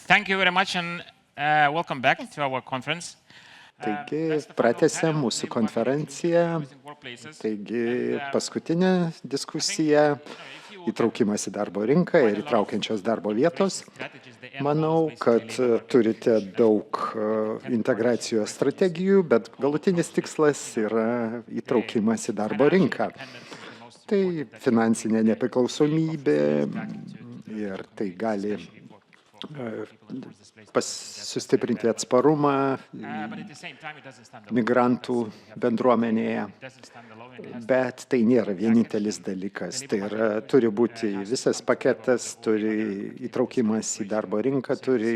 Thank you very much and welcome back to our conference. Taigi, pratęsėm mūsų konferenciją. Taigi, paskutinė diskusija – įtraukimas į darbo rinką ir įtraukiančios darbo vietos. Manau, kad turite daug integracijos strategijų, bet galutinis tikslas yra įtraukimas į darbo rinką. Tai finansinė nepriklausomybė ir tai gali sustiprinti atsparumą migrantų bendruomenėje. Bet tai nėra vienintelis dalykas. Tai yra, turi būti visas paketas, įtraukimas į darbo rinką, turi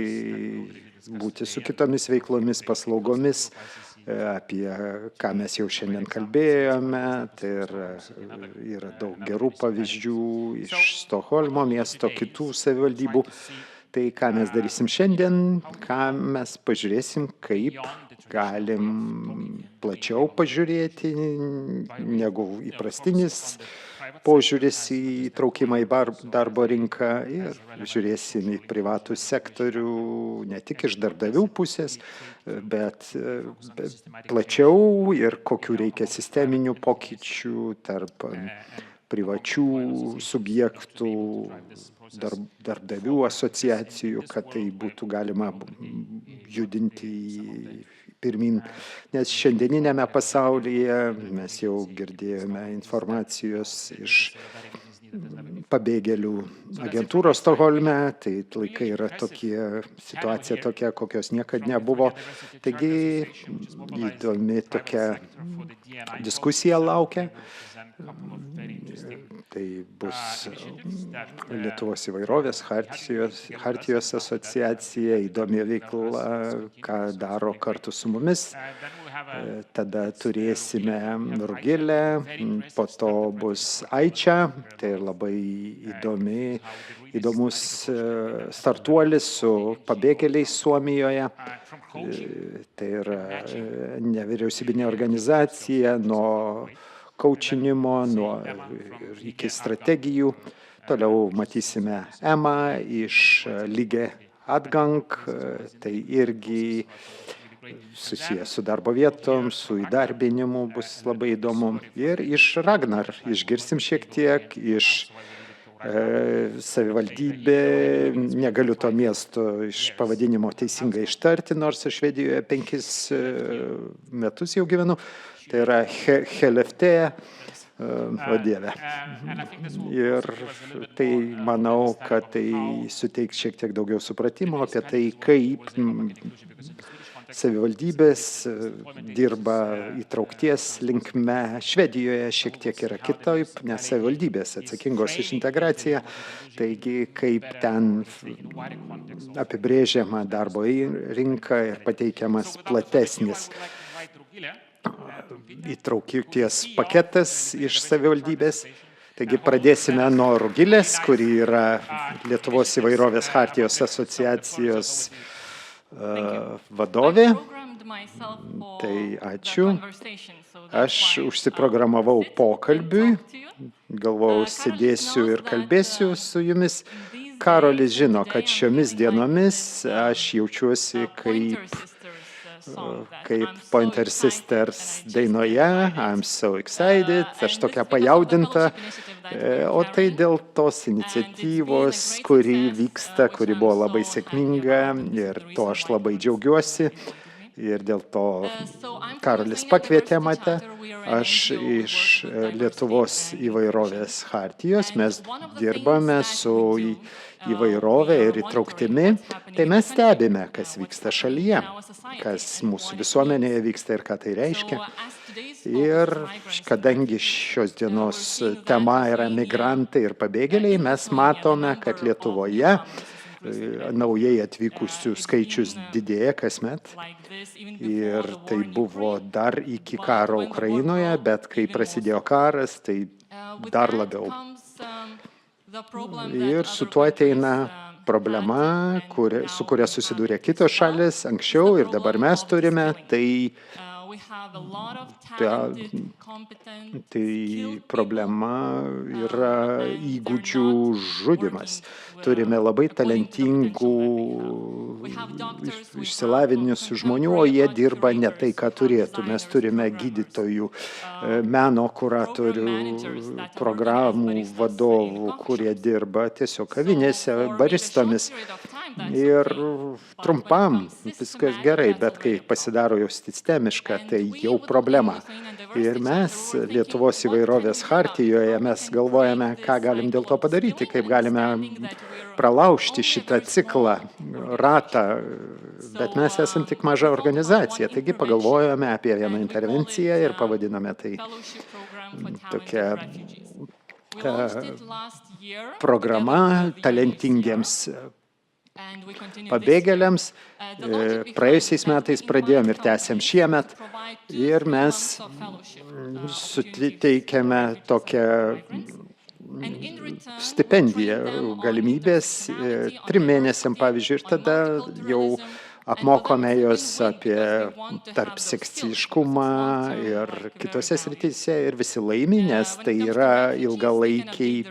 būti su kitomis veiklomis, paslaugomis, apie ką mes jau šiandien kalbėjome. Tai yra daug gerų pavyzdžių iš Stokholmo miesto, kitų savivaldybių. Tai ką mes darysim šiandien, ką mes pažiūrėsim, kaip galim plačiau pažiūrėti negu įprastinis požiūris į įtraukimą į darbo rinką ir žiūrėsim į privatų sektorių ne tik iš darbdavių pusės, bet plačiau ir kokių reikia sisteminių pokyčių tarp privačių subjektų, darbdavių asociacijų, kad tai būtų galima judinti pirmin. Nes šiandieninėme pasaulyje mes jau girdėjome informacijos iš pabėgėlių agentūros Stokholme, tai laikai yra tokie, situacija tokia, kokios niekad nebuvo. Taigi įdomi tokia diskusija laukia. Tai bus Lietuvos įvairovės chartijos asociacija, įdomi veikla, ką daro kartu su mumis. Tada turėsime Rugilę, po to bus Aičia, tai labai įdomus startuolis su pabėgėliais Suomijoje. Tai yra nevyriausybinė organizacija nuo kaučinimo, iki strategijų. Toliau matysime Emą iš Lige Adgang, tai irgi susijęs su darbo vietom, su įdarbinimu bus labai įdomu. Ir iš Ragnar išgirsim šiek tiek, iš savivaldybė, negaliu to miesto iš pavadinimo teisingai ištarti, nors aš Švedijoje 5 metus jau gyvenu. Tai yra Helefte, o Dieve. Ir tai manau, kad tai suteiks šiek tiek daugiau supratimo apie tai, kaip savivaldybės dirba įtraukties linkme. Švedijoje šiek tiek yra kitaip, nes savivaldybės atsakingos už integraciją. Taigi, kaip ten apibrėžiama darbo rinka ir pateikiamas platesnis įtraukties paketas iš savivaldybės. Taigi pradėsime nuo Rugilės, kuri yra Lietuvos įvairovės chartijos asociacijos vadovė. Tai ačiū. Aš užsiprogramavau pokalbiui, galvojau, sėdėsiu ir kalbėsiu su jumis. Karolis žino, kad šiomis dienomis aš jaučiuosi kaip Pointer Sisters dainoje, I'm so excited, aš tokia pajaudinta, o tai dėl tos iniciatyvos, kuri vyksta, kuri buvo labai sėkminga ir to aš labai džiaugiuosi. Ir dėl to Karolis pakvietė mane. Aš iš Lietuvos įvairovės chartijos, mes dirbame su įvairovė ir įtrauktimi, tai mes stebime, kas vyksta šalyje, kas mūsų visuomenėje vyksta ir ką tai reiškia. Ir kadangi šios dienos tema yra migrantai ir pabėgėliai, mes matome, kad Lietuvoje naujai atvykusių skaičius didėja kasmet. Ir tai buvo dar iki karo Ukrainoje, bet kai prasidėjo karas, tai dar labiau. Ir su tuo ateina problema, su kuria susidūrė kitos šalis anksčiau ir dabar mes turime, tai problema yra įgūdžių žudymas. Turime labai talentingų išsilavinusių žmonių, o jie dirba ne tai, ką turėtų. Mes turime gydytojų, meno kuratorių, programų vadovų, kurie dirba tiesiog kavinėse, baristomis. Ir trumpam viskas gerai, bet kai pasidaro jau sistemiška, tai jau problema. Ir mes Lietuvos įvairovės chartijoje mes galvojame, ką galim dėl to padaryti, kaip galime pralaužti šitą ciklą, ratą, bet mes esam tik maža organizacija, taigi pagalvojome apie vieną intervenciją ir pavadinome tai tokia programa talentingiems pabėgėliams. Praėjusiais metais pradėjom ir tęsiam šiemet ir mes suteikėme tokią stipendiją, galimybės 3 mėnesiam, pavyzdžiui, ir tada jau apmokome jos apie tarpsekciškumą ir kitose srityse ir visi laimi, nes tai yra ilgalaikiai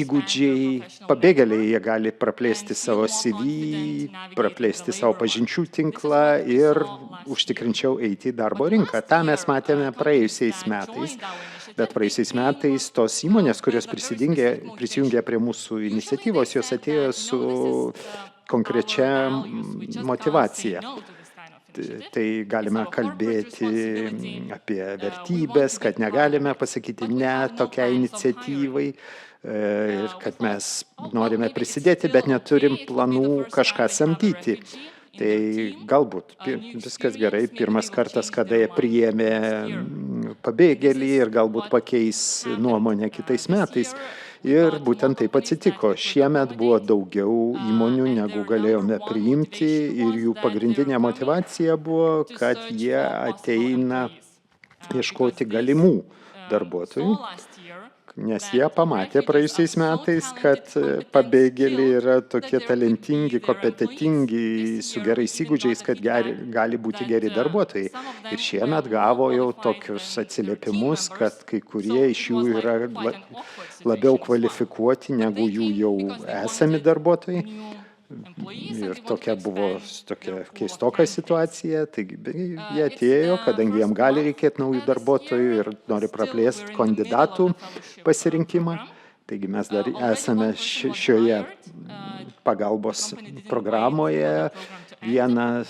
įgūdžiai. Pabėgėliai jie gali praplėsti savo CV, praplėsti savo pažinčių tinklą ir užtikrinčiau eiti į darbo rinką. Ta mes matėme praėjusiais metais. Bet praėjusiais metais tos įmonės, kurios prisijungė prie mūsų iniciatyvos, jos atėjo su konkrečia motyvacija. Tai galime kalbėti apie vertybės, kad negalime pasakyti ne tokiai iniciatyvai ir kad mes norime prisidėti, bet neturim planų kažką samdyti. Tai galbūt viskas gerai, pirmas kartas, kada jie priėmė pabėgėlį ir galbūt pakeis nuomonę kitais metais. Ir būtent taip atsitiko. Šiemet buvo daugiau įmonių, negu galėjome priimti ir jų pagrindinė motyvacija buvo, kad jie ateina ieškoti galimų darbuotojų. Nes jie pamatė praėjusiais metais, kad pabėgėliai yra tokie talentingi, kompetentingi, su gerais įgūdžiais, kad gali būti geri darbuotojai. Ir šiemet gavo jau tokius atsiliepimus, kad kai kurie iš jų yra labiau kvalifikuoti negu jų jau esami darbuotojai. Ir tokia buvo keistoka situacija, taigi jie atėjo, kadangi jam gali reikėti naujų darbuotojų ir nori praplėsti kandidatų pasirinkimą. Taigi mes dar esame šioje pagalbos programoje. Viena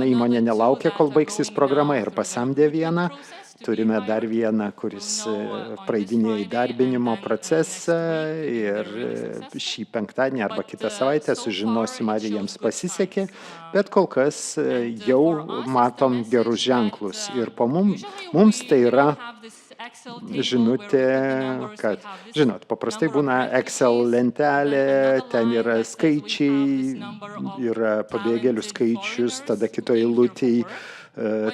įmonė nelaukia, kol baigsis programa ir pasamdė vieną. Turime dar vieną, kuris praeidinėja įdarbinimo procesą ir šį penktadienį arba kitą savaitę sužinosim, ar jiems pasisekė, bet kol kas jau matom gerus ženklus. Ir po mums tai yra žinutė, kad, žinot, paprastai būna Excel lentelė, ten yra skaičiai, yra pabėgėlių skaičius, tada kitoje eilutėje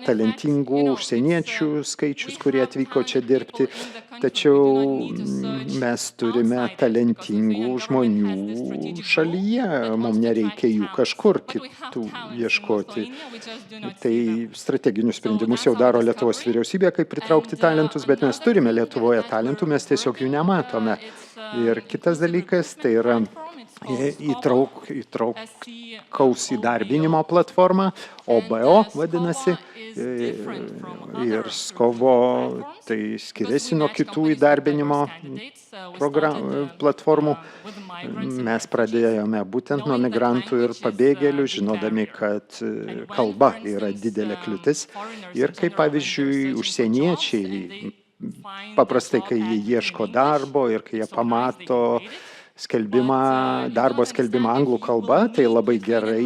talentingų užsieniečių skaičius, kurie atvyko čia dirbti. Tačiau mes turime talentingų žmonių šalyje, mums nereikia jų kažkur kitų ieškoti. Tai strateginius sprendimus jau daro Lietuvos vyriausybė, kaip pritraukti talentus, bet mes turime Lietuvoje talentų, mes tiesiog jų nematome. Ir kitas dalykas, tai yra įtraukaus įdarbinimo platforma, OBO vadinasi, ir Skovo tai skiriasi nuo kitų įdarbinimo platformų. Mes pradėjome būtent nuo migrantų ir pabėgėlių, žinodami, kad kalba yra didelė kliūtis. Ir kaip pavyzdžiui, užsieniečiai, paprastai, kai jie ieško darbo ir kai jie pamato darbo skelbimą anglų kalba, tai labai gerai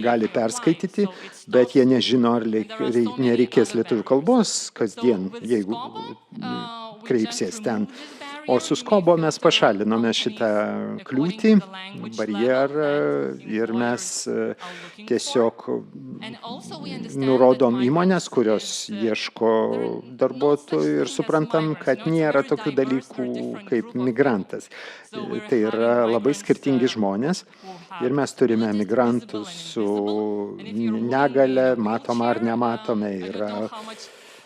gali perskaityti, bet jie nežino, ar nereikės lietuvių kalbos kasdien, jeigu kreipsies ten. O su Skobo mes pašalinome šitą kliūtį, barjerą ir mes tiesiog nurodom įmonės, kurios ieško darbuotojų ir suprantam, kad nėra tokių dalykų kaip migrantas. Tai yra labai skirtingi žmonės ir mes turime migrantus su negale, matome ar nematome, yra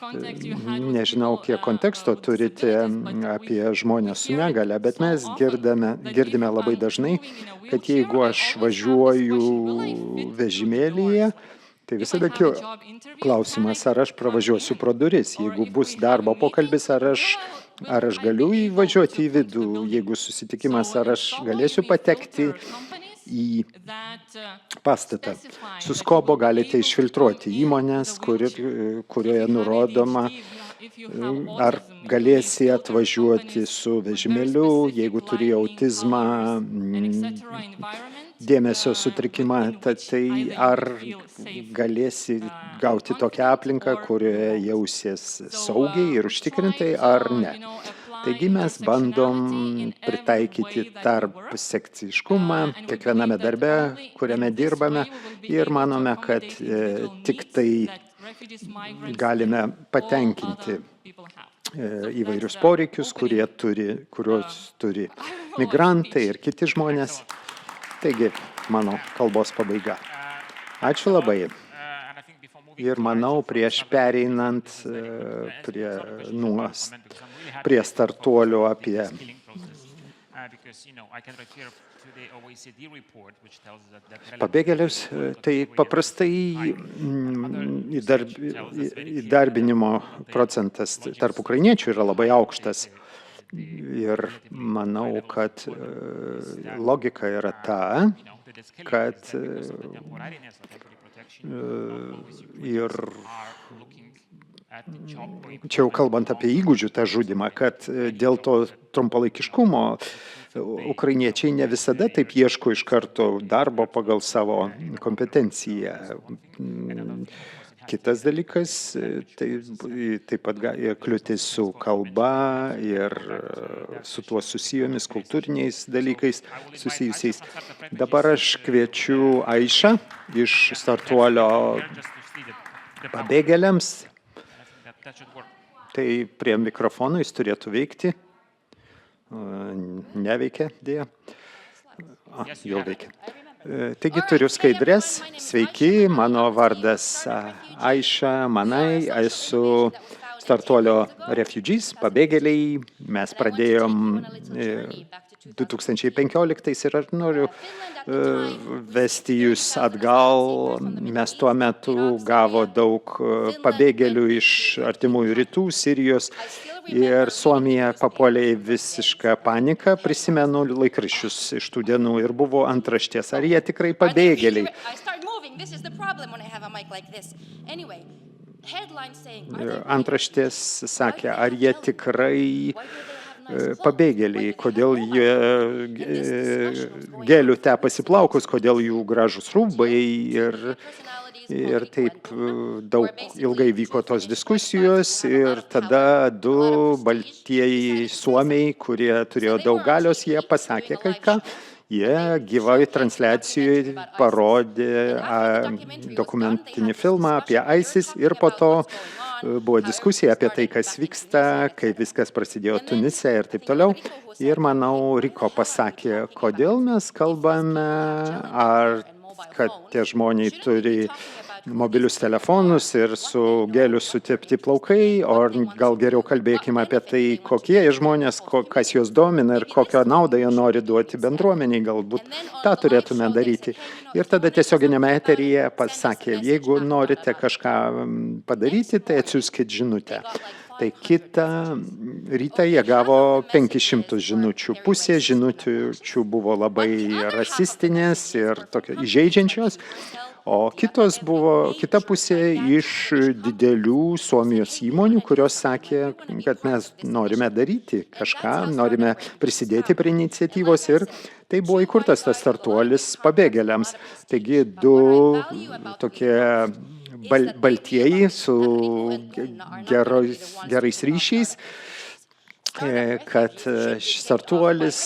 Nežinau, kiek konteksto turite apie žmonės su negale, bet mes girdime labai dažnai, kad jeigu aš važiuoju vežimėlyje, tai visada klausimas, ar aš pravažiuosiu pro duris. Jeigu bus darbo pokalbis, ar aš galiu įvažiuoti į vidų, jeigu susitikimas, ar aš galėsiu patekti į pastatą. Su Skobo galite išfiltruoti įmonės, kurioje nurodoma, ar galėsi atvažiuoti su vežimėliu, jeigu turi autizmą, dėmesio sutrikimą, tai ar galėsi gauti tokią aplinką, kurioje jausies saugiai ir užtikrintai, ar ne. Taigi mes bandom pritaikyti tarp sekciškumą kiekviename darbe, kuriame dirbame ir manome, kad tik tai galime patenkinti įvairius poreikius, kuriuos turi migrantai ir kiti žmonės. Taigi, mano kalbos pabaiga. Ačiū labai. Ir manau, prieš pereinant prie startuolio apie pabėgėlius, tai paprastai įdarbinimo procentas tarp ukrainiečių yra labai aukštas. Ir manau, kad logika yra ta, kad ir čia jau kalbant apie įgūdžių tą žudymą, kad dėl to trumpalaikiškumo ukrainiečiai ne visada taip ieško iš karto darbo pagal savo kompetenciją. Kitas dalykas, taip pat kliūtis su kalba ir su tuo susijomis kultūriniais dalykais susijusiais. Dabar aš kviečiu Aišą iš startuolio pabėgėliams. Tai prie mikrofono jis turėtų veikti. Neveikia, dėja. Jau veikia. Taigi turiu skaidrės. Sveiki, mano vardas Aiša Manai, esu startuolio Refugees, pabėgėliai. Mes pradėjom 2015 ir aš noriu vesti jūs atgal. Mes tuo metu gavo daug pabėgėlių iš artimųjų rytų, Sirijos. Ir Suomija papuolė į visišką paniką, prisimenu laikraščius iš tų dienų ir buvo antraštės, ar jie tikrai pabėgėliai. Antraštės sakė, ar jie tikrai pabėgėliai, kodėl jie gelių tepasi plaukus, kodėl jų gražus rūbai ir taip daug ilgai vyko tos diskusijos ir tada du baltieji suomiai, kurie turėjo daug galios, jie pasakė kai ką. Jie gyvai transliacijoje parodė dokumentinį filmą apie ISIS ir po to buvo diskusija apie tai, kas vyksta, kaip viskas prasidėjo Tunise ir taip toliau. Ir manau, Riko pasakė, kodėl mes kalbame, ar kad tie žmonės turi mobilius telefonus ir su geliu sutepti plaukai, o gal geriau kalbėkime apie tai, kokie žmonės, kas juos domina ir kokią naudą jie nori duoti bendruomeniai, galbūt tą turėtume daryti. Ir tada tiesioginėme eteryje pasakė, jeigu norite kažką padaryti, tai atsiųskit žinutę. Tai kitą rytą jie gavo 500 žinučių. Pusė žinučių buvo labai rasistinės ir tokio įžeidžiančios, o kita pusė iš didelių Suomijos įmonių, kurios sakė, kad mes norime daryti kažką, norime prisidėti prie iniciatyvos ir tai buvo įkurtas tas startuolis pabėgėliams. Taigi du tokie baltieji su gerais ryšiais, kad šis startuolis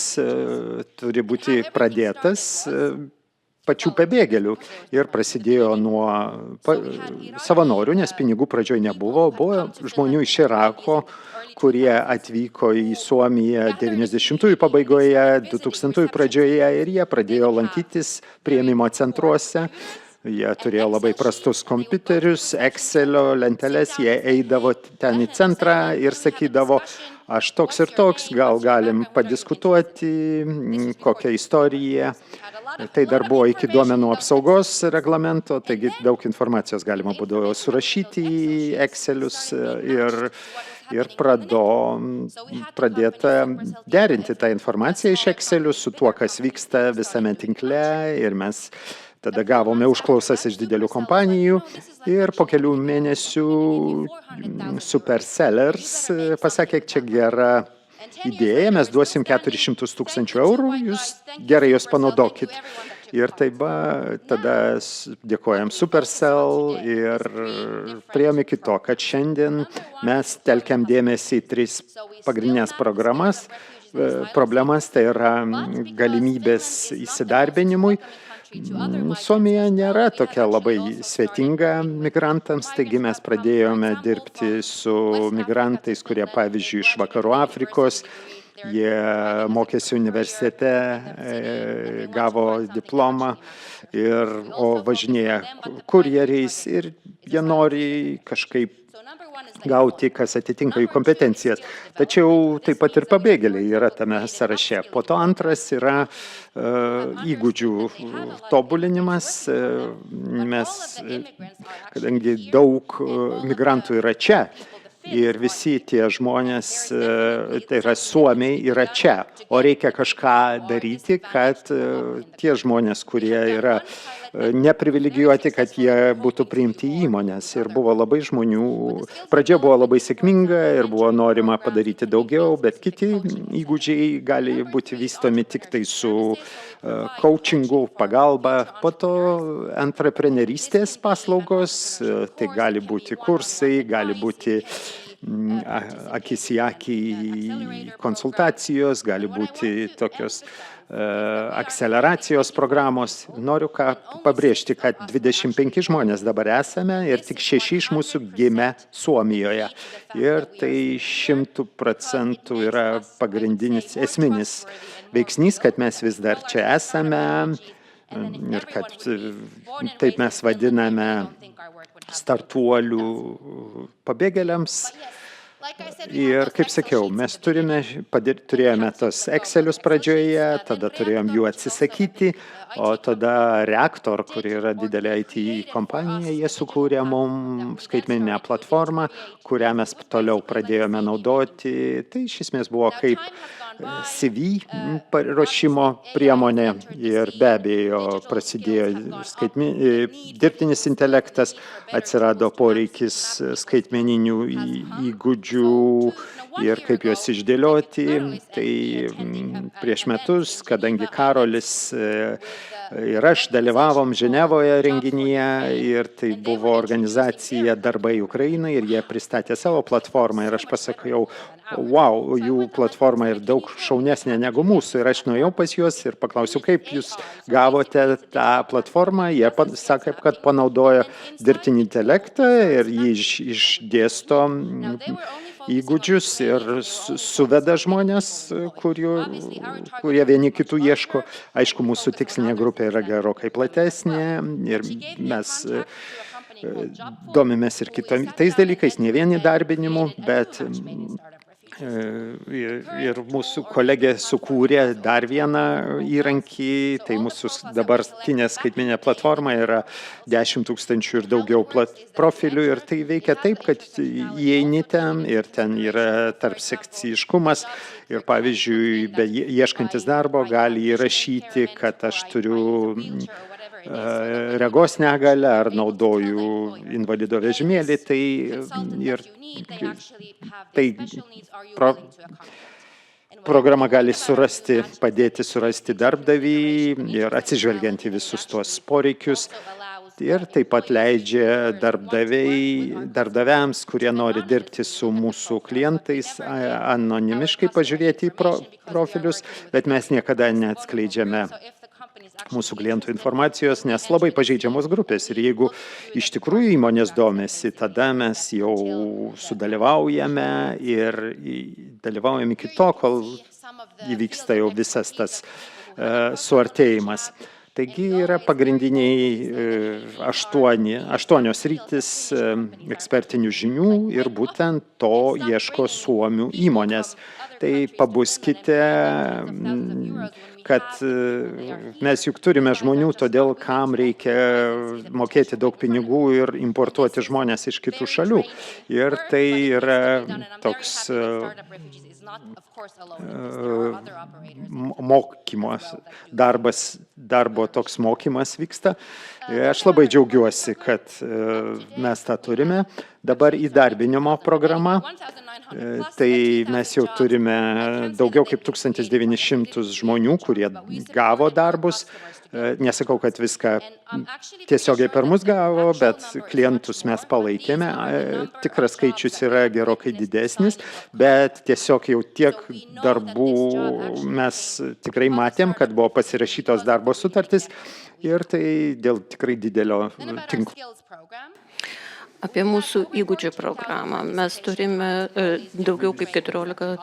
turi būti pradėtas pačių pabėgėlių ir prasidėjo nuo savanorių, nes pinigų pradžioj nebuvo. Buvo žmonių iš Irako, kurie atvyko į Suomiją 90-ųjų pabaigoje, 2000-ųjų pradžioje ir jie pradėjo lankytis priėmimo centruose. Jie turėjo labai prastus kompiuterius, Excelio lenteles, jie eidavo ten į centrą ir sakydavo, aš toks ir toks, gal galim padiskutuoti, kokią istoriją. Tai dar buvo iki duomenų apsaugos reglamento, taigi daug informacijos galima būdavo surašyti į Excelius ir pradėta derinti tą informaciją iš Excelių su tuo, kas vyksta visame tinkle ir mes tada gavome užklausas iš didelių kompanijų ir po kelių mėnesių Supersellers pasakė, čia gera idėja, mes duosim 400 000 eurų, jūs gerai jos panaudokit. Ir tada dėkojam Supercell ir priėjom iki to, kad šiandien mes telkiam dėmesį į 3 pagrindinės problemas, tai yra galimybės įsidarbinimui. Suomija nėra tokia labai svetinga migrantams, taigi mes pradėjome dirbti su migrantais, kurie, pavyzdžiui, iš Vakarų Afrikos, jie mokėsi universitete, gavo diplomą, o važinėja kurjeriais ir jie nori kažkaip gauti, kas atitinka jų kompetencijas. Tačiau taip pat ir pabėgėliai yra tame sąraše. Po to antras yra įgūdžių tobulinimas. Mes, kadangi daug migrantų yra čia, ir visi tie žmonės, tai yra suomiai, yra čia. O reikia kažką daryti, kad tie žmonės, kurie yra neprivilegijuoti, kad jie būtų priimti į įmonės. Ir buvo labai žmonių, pradžia buvo labai sėkminga ir buvo norima padaryti daugiau, bet kiti įgūdžiai gali būti vystomi tik tai su coachingu, pagalba. Po to antreprenerystės paslaugos, tai gali būti kursai, gali būti akis į akį konsultacijos, gali būti tokios akceleracijos programos. Noriu pabrėžti, kad 25 žmonės dabar esame ir tik 6 iš mūsų gimė Suomijoje. Ir tai 100% yra pagrindinis esminis veiksnys, kad mes vis dar čia esame ir kad taip mes vadiname startuolių pabėgėliams. Ir, kaip sakiau, mes turėjome tos Excelius pradžioje, tada turėjom jų atsisakyti, o tada Reaktor, kuri yra didelė IT kompanija, jie sukūrė mums skaitmeninę platformą, kurią mes toliau pradėjome naudoti. Tai iš esmės buvo kaip CV paruošimo priemonė ir be abejo prasidėjo dirbtinis intelektas, atsirado poreikis skaitmeninių įgūdžių ir kaip juos išdėlioti. Tai prieš metus, kadangi Karolis ir aš dalyvavom Ženevoje renginyje ir tai buvo organizacija Darbai Ukrainai ir jie pristatė savo platformą ir aš pasakiau, wow, jų platforma ir daug šaunesnė negu mūsų. Ir aš nuėjau pas juos ir paklausiau, kaip jūs gavote tą platformą. Jie sakė, kad panaudojo dirbtinį intelektą ir jį išdėsto įgūdžius ir suveda žmonės, kurie vieni kitų ieško. Aišku, mūsų tikslinė grupė yra gerokai platesnė ir mes domimės ir kitais dalykais, ne vien įdarbinimu, bet ir mūsų kolegė sukūrė dar vieną įrankį, tai mūsų dabartinė skaitmeninė platforma yra 10 000 ir daugiau profilių ir tai veikia taip, kad įeini ten ir ten yra tarpsekcijiškumas ir pavyzdžiui, ieškantis darbo gali įrašyti, kad aš turiu regos negalę ar naudoju invalido vežimėlį, tai programa gali padėti surasti darbdavį ir atsižvelgiant į visus tuos poreikius. Ir taip pat leidžia darbdaviams, kurie nori dirbti su mūsų klientais, anonimiškai pažiūrėti į profilius, bet mes niekada neatskleidžiame mūsų klientų informacijos, nes labai pažeidžiamos grupės. Ir jeigu iš tikrųjų įmonės domisi, tada mes jau sudalyvaujame ir dalyvaujame iki to, kol įvyksta jau visas tas suartėjimas. Taigi yra pagrindiniai aštuonios sritys ekspertinių žinių ir būtent to ieško Suomių įmonės. Tai pabuskite, kad mes juk turime žmonių, todėl kam reikia mokėti daug pinigų ir importuoti žmonės iš kitų šalių. Ir tai yra toks mokymos darbo toks mokymas vyksta. Aš labai džiaugiuosi, kad mes tą turime. Dabar įdarbinimo programa. Tai mes jau turime daugiau kaip 1900 žmonių, kurie gavo darbus. Nesakau, kad viską tiesiogiai per mus gavo, bet klientus mes palaikėme. Tikras skaičius yra gerokai didesnis, bet tiesiog jau tiek darbų mes tikrai matėm, kad buvo pasirašytos darbo sutartys ir tai dėl tikrai didelio tinklo. Apie mūsų įgūdžių programą. Mes turime daugiau kaip 14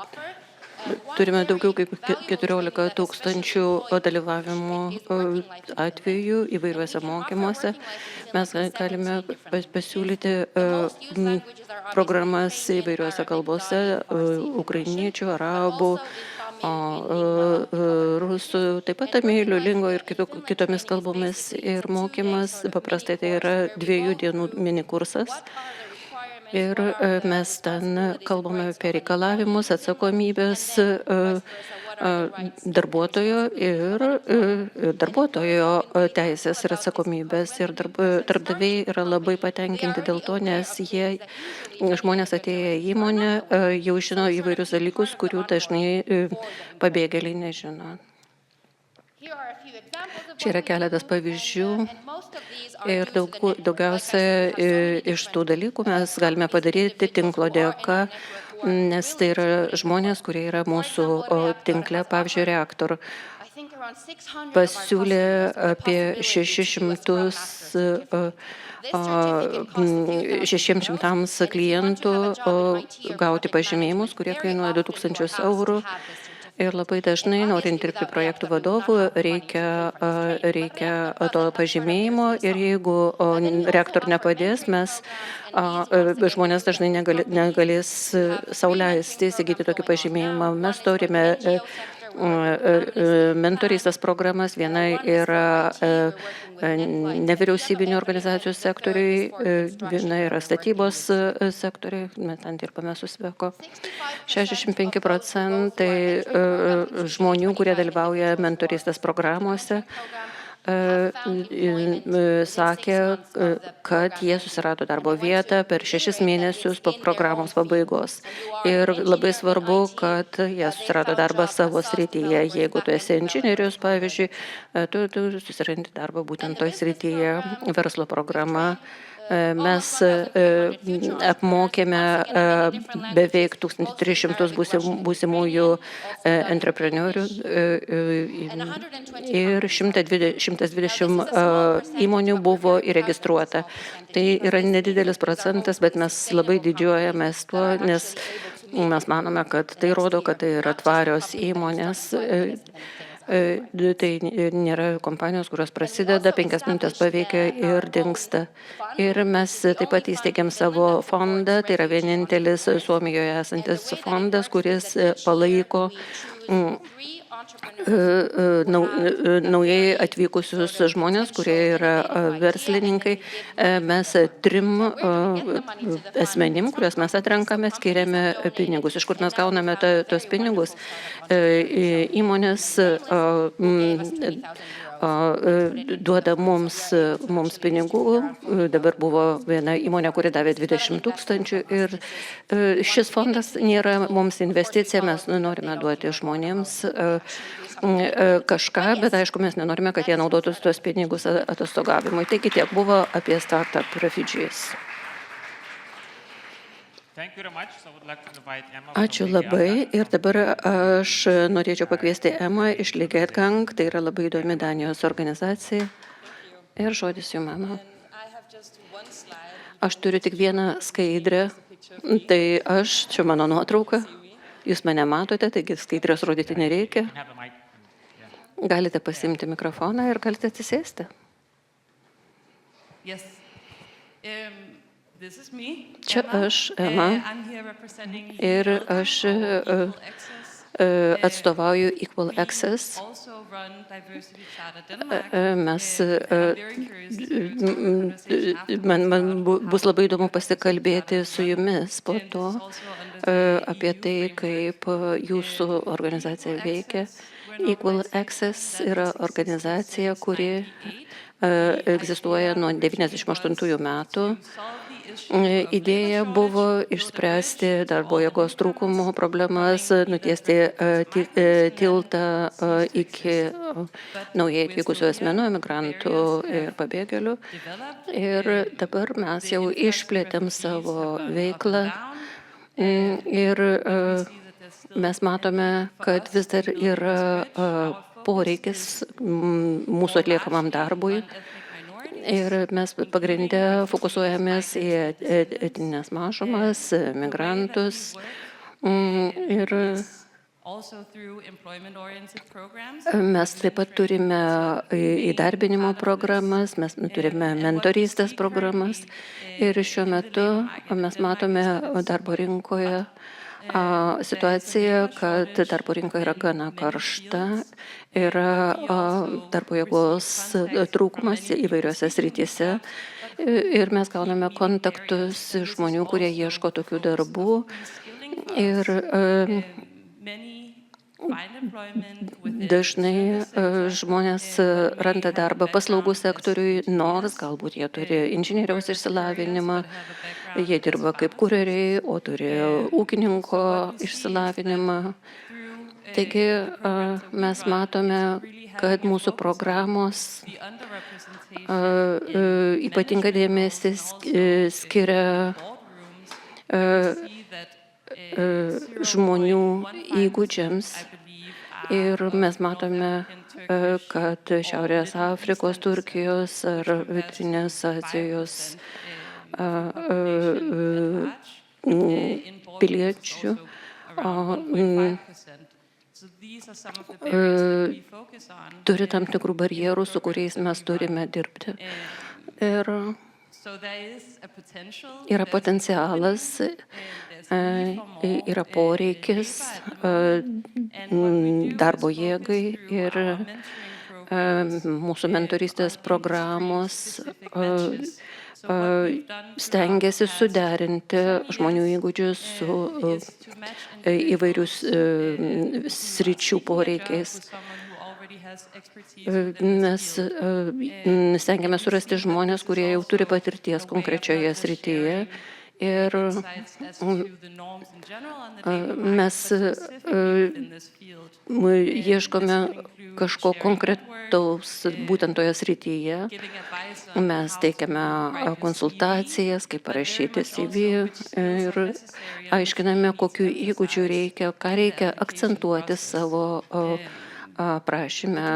tūkstančių dalyvavimų atvejų įvairiuose mokymuose. Mes galime pasiūlyti programas įvairiuose kalbose, ukrainiečių, arabų, rusų, taip pat tamilių, lingo ir kitomis kalbomis. Ir mokymas paprastai tai yra 2 dienų minikursas. Ir mes ten kalbame apie reikalavimus, atsakomybės darbuotojo ir darbuotojo teisės ir atsakomybės. Ir darbdaviai yra labai patenkinti dėl to, nes žmonės atėję į įmonę jau žino įvairius dalykus, kurių dažnai pabėgėliai nežino. Čia yra keletas pavyzdžių ir daugiausia iš tų dalykų mes galime padaryti tinklo dėka, nes tai yra žmonės, kurie yra mūsų tinkle. Pavyzdžiui, Reaktor pasiūlė apie 600 klientų gauti pažymėjimus, kurie kainuoja 2000 eurų. Ir labai dažnai, norint dirbti projektų vadovų, reikia to pažymėjimo ir jeigu Reaktor nepadės, žmonės dažnai negalės sau leisti įsigyti tokį pažymėjimą. Mes turime mentorystės programas, viena yra nevyriausybinių organizacijų sektoriui, viena yra statybos sektoriui, mes ten dirbame su Sveko. 65% žmonių, kurie dalyvauja mentorystės programuose, sakė, kad jie susirado darbo vietą per 6 mėnesius po programos pabaigos. Ir labai svarbu, kad jie susirado darbą savo srityje. Jeigu tu esi inžinierius, pavyzdžiui, tu susirandi darbą būtent toj srityje. Verslo programa. Mes apmokėme beveik 1300 būsimųjų entreprenerių ir 120 įmonių buvo įregistruota. Tai yra nedidelis procentas, bet mes labai didžiuojamės tuo, nes mes manome, kad tai rodo, kad tai yra tvarios įmonės. Tai nėra kompanijos, kurios prasideda, 5 minutės paveikia ir dingsta. Ir mes taip pat įsteigėm savo fondą, tai yra vienintelis Suomijoje esantis fondas, kuris palaiko naujai atvykusius žmonės, kurie yra verslininkai. Mes 3 asmenim, kuriuos mes atrenkame, skiriame pinigus. Iš kur mes gauname tos pinigus? Įmonės duoda mums pinigų. Dabar buvo viena įmonė, kuri davė 20 000 ir šis fondas nėra mums investicija, mes norime duoti žmonėms kažką, bet aišku, mes nenorime, kad jie naudotų tos pinigus atostogavimui. Taigi tiek buvo apie Startup Refugees. Ačiū labai ir dabar aš norėčiau pakviesti Emą iš Ligetgang, tai yra labai įdomi Danijos organizacija ir žodis jums, Ema. Aš turiu tik vieną skaidrę, tai čia mano nuotrauka, jūs mane matote, taigi skaidrės rodyti nereikia. Galite pasimti mikrofoną ir galite atsisėsti. Čia aš, Ema, ir aš atstovauju Equal Access. Man bus labai įdomu pasikalbėti su jumis po to apie tai, kaip jūsų organizacija veikia. Equal Access yra organizacija, kuri egzistuoja nuo 1998 metų. Idėja buvo išspręsti darbo jėgos trūkumo problemas, nutiesti tiltą iki naujai atvykusių asmenų, emigrantų ir pabėgėlių. Ir dabar mes jau išplėtėm savo veiklą ir mes matome, kad vis dar yra poreikis mūsų atliekamam darbui. Ir mes pagrindę fokusuojamės į etninės mažumas, migrantus ir mes taip pat turime įdarbinimo programas, mes turime mentorystės programas ir šiuo metu mes matome darbo rinkoje situacija, kad darbo rinka yra gana karšta, yra darbo jėgos trūkumas įvairiose srityse ir mes gauname kontaktus žmonių, kurie ieško tokių darbų ir dažnai žmonės randa darbą paslaugų sektoriui, nors galbūt jie turi inžinieriaus išsilavinimą, jie dirba kaip kurjeriai, o turi ūkininko išsilavinimą. Taigi mes matome, kad mūsų programos ypatingą dėmesį skiria žmonių įgūdžiams ir mes matome, kad Šiaurės Afrikos, Turkijos ar Vidurinės Azijos piliečių turi tam tikrų barjerų, su kuriais mes turime dirbti. Ir yra potencialas, yra poreikis darbo jėgai ir mūsų mentorystės programos stengiasi suderinti žmonių įgūdžius su įvairius sričių poreikiais. Mes stengiame surasti žmonės, kurie jau turi patirties konkrečioje srityje ir mes ieškome kažko konkretaus būtent toje srityje. Mes teikiame konsultacijas, kaip parašyti CV ir aiškiname, kokių įgūdžių reikia, ką reikia akcentuoti savo prašyme,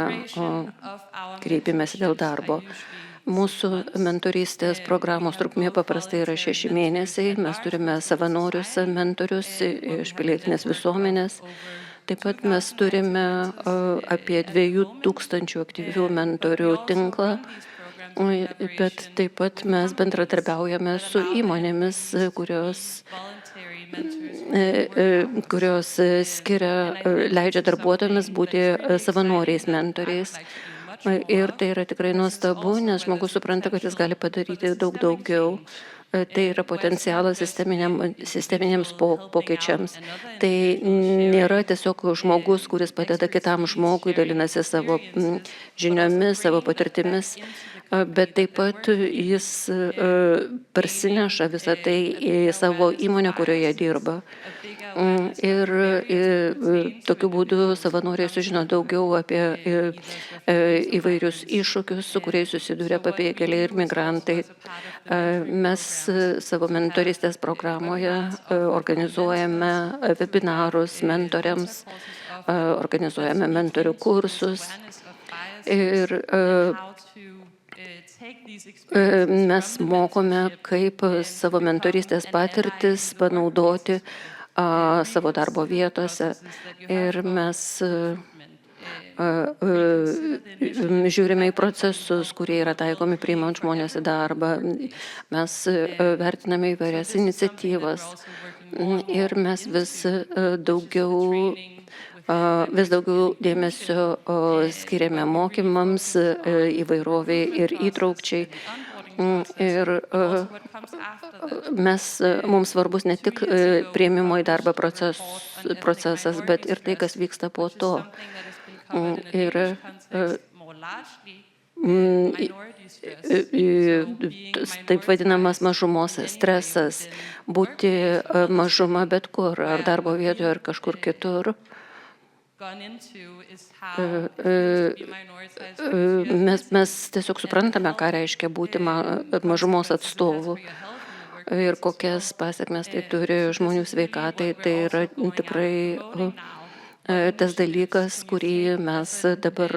kreipimės dėl darbo. Mūsų mentorystės programos trukmė paprastai yra 6 mėnesiai. Mes turime savanorius mentorius iš pilietinės visuomenės. Taip pat mes turime apie 2000 aktyvių mentorių tinklą, bet taip pat mes bendradarbiaujame su įmonėmis, kurios leidžia darbuotojams būti savanoriais mentoriais. Ir tai yra tikrai nuostabu, nes žmogus supranta, kad jis gali padaryti daug daugiau. Tai yra potencialas sisteminiams pokyčiams. Tai nėra tiesiog žmogus, kuris padeda kitam žmogui, dalinasi savo žiniomis, savo patirtimis, bet taip pat jis parsineša visą tai į savo įmonę, kurioje dirba. Ir tokiu būdu savanoriai sužino daugiau apie įvairius iššūkius, su kuriais susiduria pabėgėliai ir migrantai. Mes savo mentorystės programoje organizuojame webinarus mentoriams, organizuojame mentorių kursus ir mes mokome, kaip savo mentorystės patirtis panaudoti savo darbo vietose. Ir mes žiūrime į procesus, kurie yra taikomi priimant žmonės į darbą. Mes vertiname įvairias iniciatyvas ir mes vis daugiau dėmesio skiriame mokymams, įvairoviai ir įtraukčiai. Ir mums svarbus ne tik priėmimo į darbą procesas, bet ir tai, kas vyksta po to. Ir taip vadinamas mažumos stresas, būti mažuma bet kur, ar darbo vietoje, ar kažkur kitur. Mes tiesiog suprantame, ką reiškia būti mažumos atstovu ir kokias pasekmes tai turi žmonių sveikatai. Tai yra tikrai tas dalykas, kurį mes dabar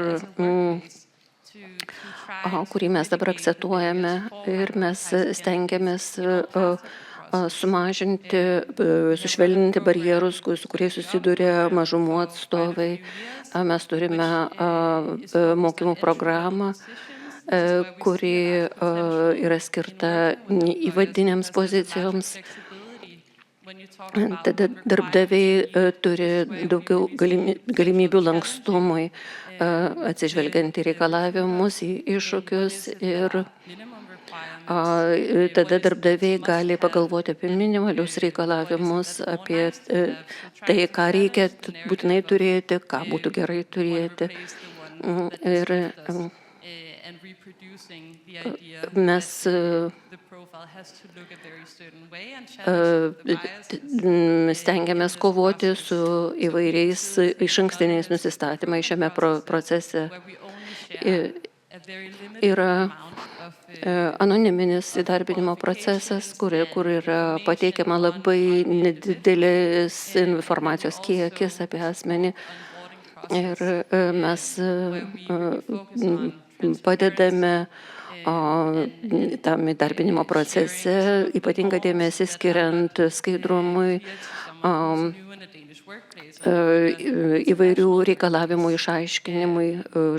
akcentuojame ir mes stengiamės sušvelninti barjerus, su kuriais susiduria mažumų atstovai. Mes turime mokymų programą, kuri yra skirta įvadinėms pozicijoms. Tada darbdaviai turi daugiau galimybių lankstumui, atsižvelgiant į reikalavimus, į iššūkius, ir tada darbdaviai gali pagalvoti apie minimalius reikalavimus, apie tai, ką reikia būtinai turėti, ką būtų gerai turėti. Ir mes stengiamės kovoti su įvairiais išankstiniais nusistatymais šiame procese. Yra anoniminis įdarbinimo procesas, kur yra pateikiama labai nedidelis informacijos kiekis apie asmenį. Ir mes padedame tam įdarbinimo procese, ypatingą dėmesį skiriant skaidrumui, įvairių reikalavimų išaiškinimui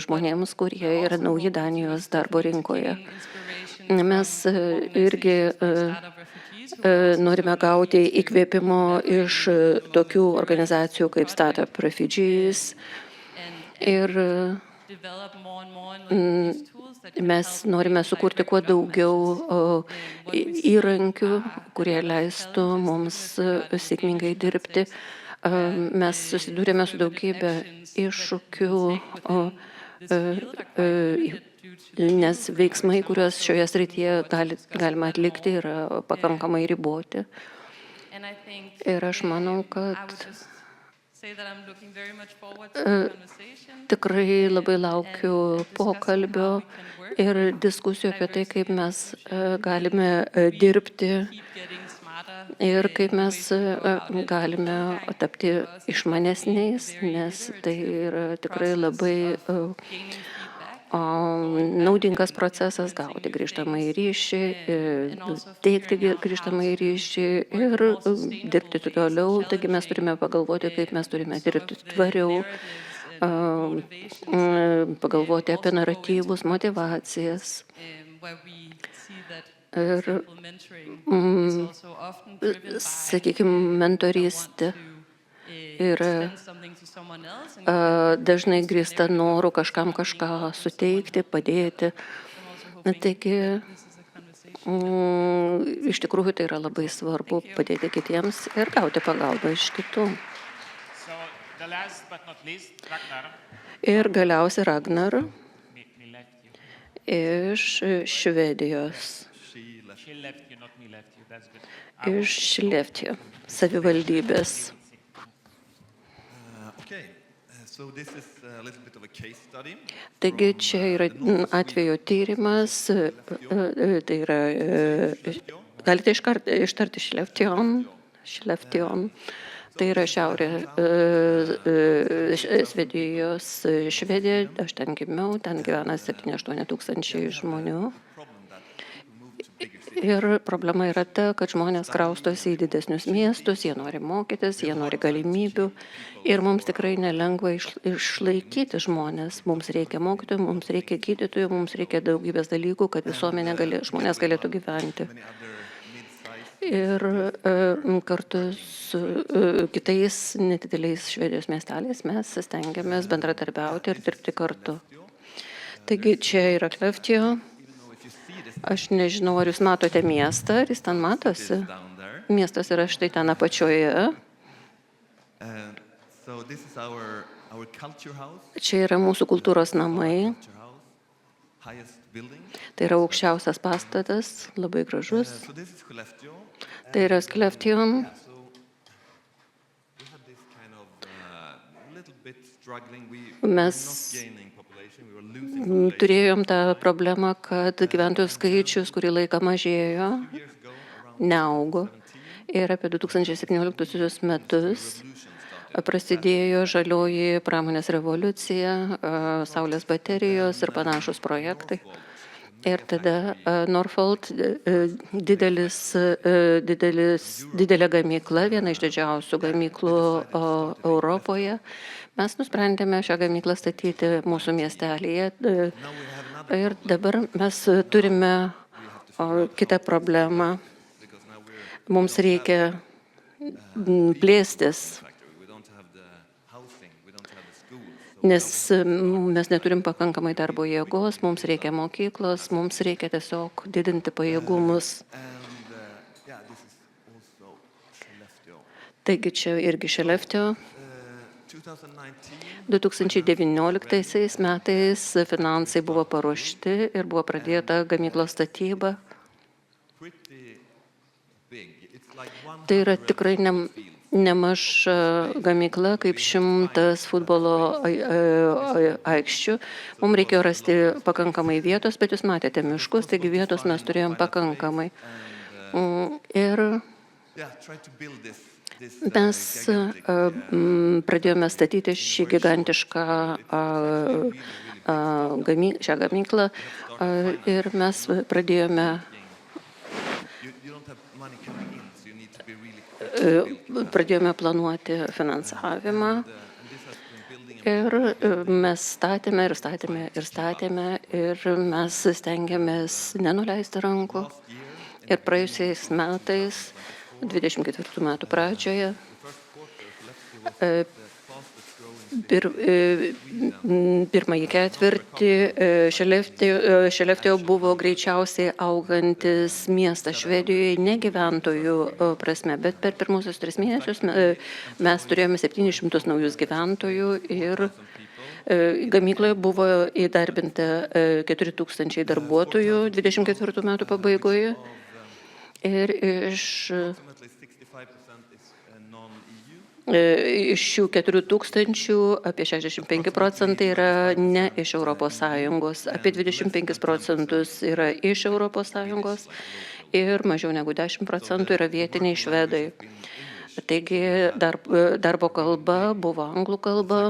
žmonėms, kurie yra nauji Danijos darbo rinkoje. Mes irgi norime gauti įkvėpimo iš tokių organizacijų kaip Startup Refugees. Ir mes norime sukurti kuo daugiau įrankių, kurie leistų mums sėkmingai dirbti. Mes susidūrėme su daugybė iššūkių, nes veiksmai, kuriuos šioje srityje galima atlikti, yra pakankamai riboti. Ir aš manau, kad tikrai labai laukiu pokalbio ir diskusijų apie tai, kaip mes galime dirbti ir kaip mes galime tapti išmanesniais, nes tai yra tikrai labai naudingas procesas gauti grįžtamąjį ryšį, teikti grįžtamąjį ryšį ir dirbti toliau. Taigi mes turime pagalvoti, kaip mes turime dirbti tvariau, pagalvoti apie naratyvus, motyvacijas. Ir, sakykime, mentorystė yra dažnai grįsta noru kažkam kažką suteikti, padėti. Taigi, iš tikrųjų tai yra labai svarbu padėti kitiems ir gauti pagalbą iš kitų. Ir galiausiai Ragnar iš Švedijos. Iš Skellefteå savivaldybės. Taigi čia yra atvejo tyrimas, tai yra, galite ištarti Skellefteå, tai yra šiaurė Švedijos Švedija, aš ten gimiau, ten gyvena 7-8 tūkstančiai žmonių. Ir problema yra ta, kad žmonės kraustosi į didesnius miestus, jie nori mokytis, jie nori galimybių. Ir mums tikrai nelengva išlaikyti žmonės. Mums reikia mokytojų, mums reikia gydytojų, mums reikia daugybės dalykų, kad žmonės galėtų gyventi. Ir kartu su kitais nedideliais Švedijos miesteliais mes stengiamės bendradarbiauti ir dirbti kartu. Taigi čia yra Skellefteå. Aš nežinau, ar jūs matote miestą, ar jis ten matosi. Miestas yra štai ten apačioje. Čia yra mūsų kultūros namai. Tai yra aukščiausias pastatas, labai gražus. Tai yra Skellefteå. Mes turėjom tą problemą, kad gyventojų skaičius kurį laiką mažėjo, neaugo. Ir apie 2017 metus prasidėjo žalioji pramonės revoliucija, saulės baterijos ir panašus projektai. Ir tada Northvolt, didelė gamykla, viena iš didžiausių gamyklų Europoje. Mes nusprendėme šią gamyklą statyti mūsų miestelėje. Ir dabar mes turime kitą problemą. Mums reikia plėstis, nes mes neturim pakankamai darbo jėgos, mums reikia mokyklos, mums reikia tiesiog didinti pajėgumus. Taigi čia irgi Skellefteå. 2019 metais finansai buvo paruošti ir buvo pradėta gamyklos statyba. Tai yra tikrai nemaža gamykla, kaip 100 futbolo aikščių. Mums reikėjo rasti pakankamai vietos, bet jūs matėte miškus, taigi vietos mes turėjom pakankamai. Ir mes pradėjome statyti šį gigantišką šią gamyklą ir mes pradėjome planuoti finansavimą ir mes statėme ir mes stengiamės nenuleisti rankų. Ir praėjusiais metais 24 metų pradžioje pirmąjį ketvirtį Skellefteå buvo greičiausiai augantis miestas Švedijoje, ne gyventojų prasme, bet per pirmuosius 3 mėnesius mes turėjome 700 naujus gyventojų ir gamykloje buvo įdarbinta 4000 darbuotojų 24 metų pabaigoje. Ir iš šių 4000 apie 65% yra ne iš ES, apie 25% yra iš ES ir mažiau negu 10% yra vietiniai švedai. Taigi darbo kalba buvo anglų kalba.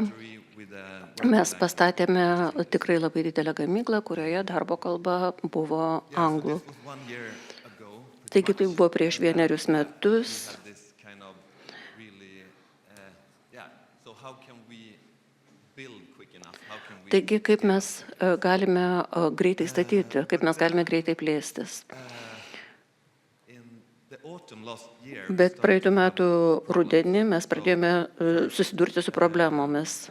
Mes pastatėme tikrai labai didelę gamyklą, kurioje darbo kalba buvo anglų. Taigi tai buvo prieš 1 metus. Taigi kaip mes galime greitai statyti, kaip mes galime greitai plėstis. Bet praeitų metų rudenį mes pradėjome susidurti su problemomis.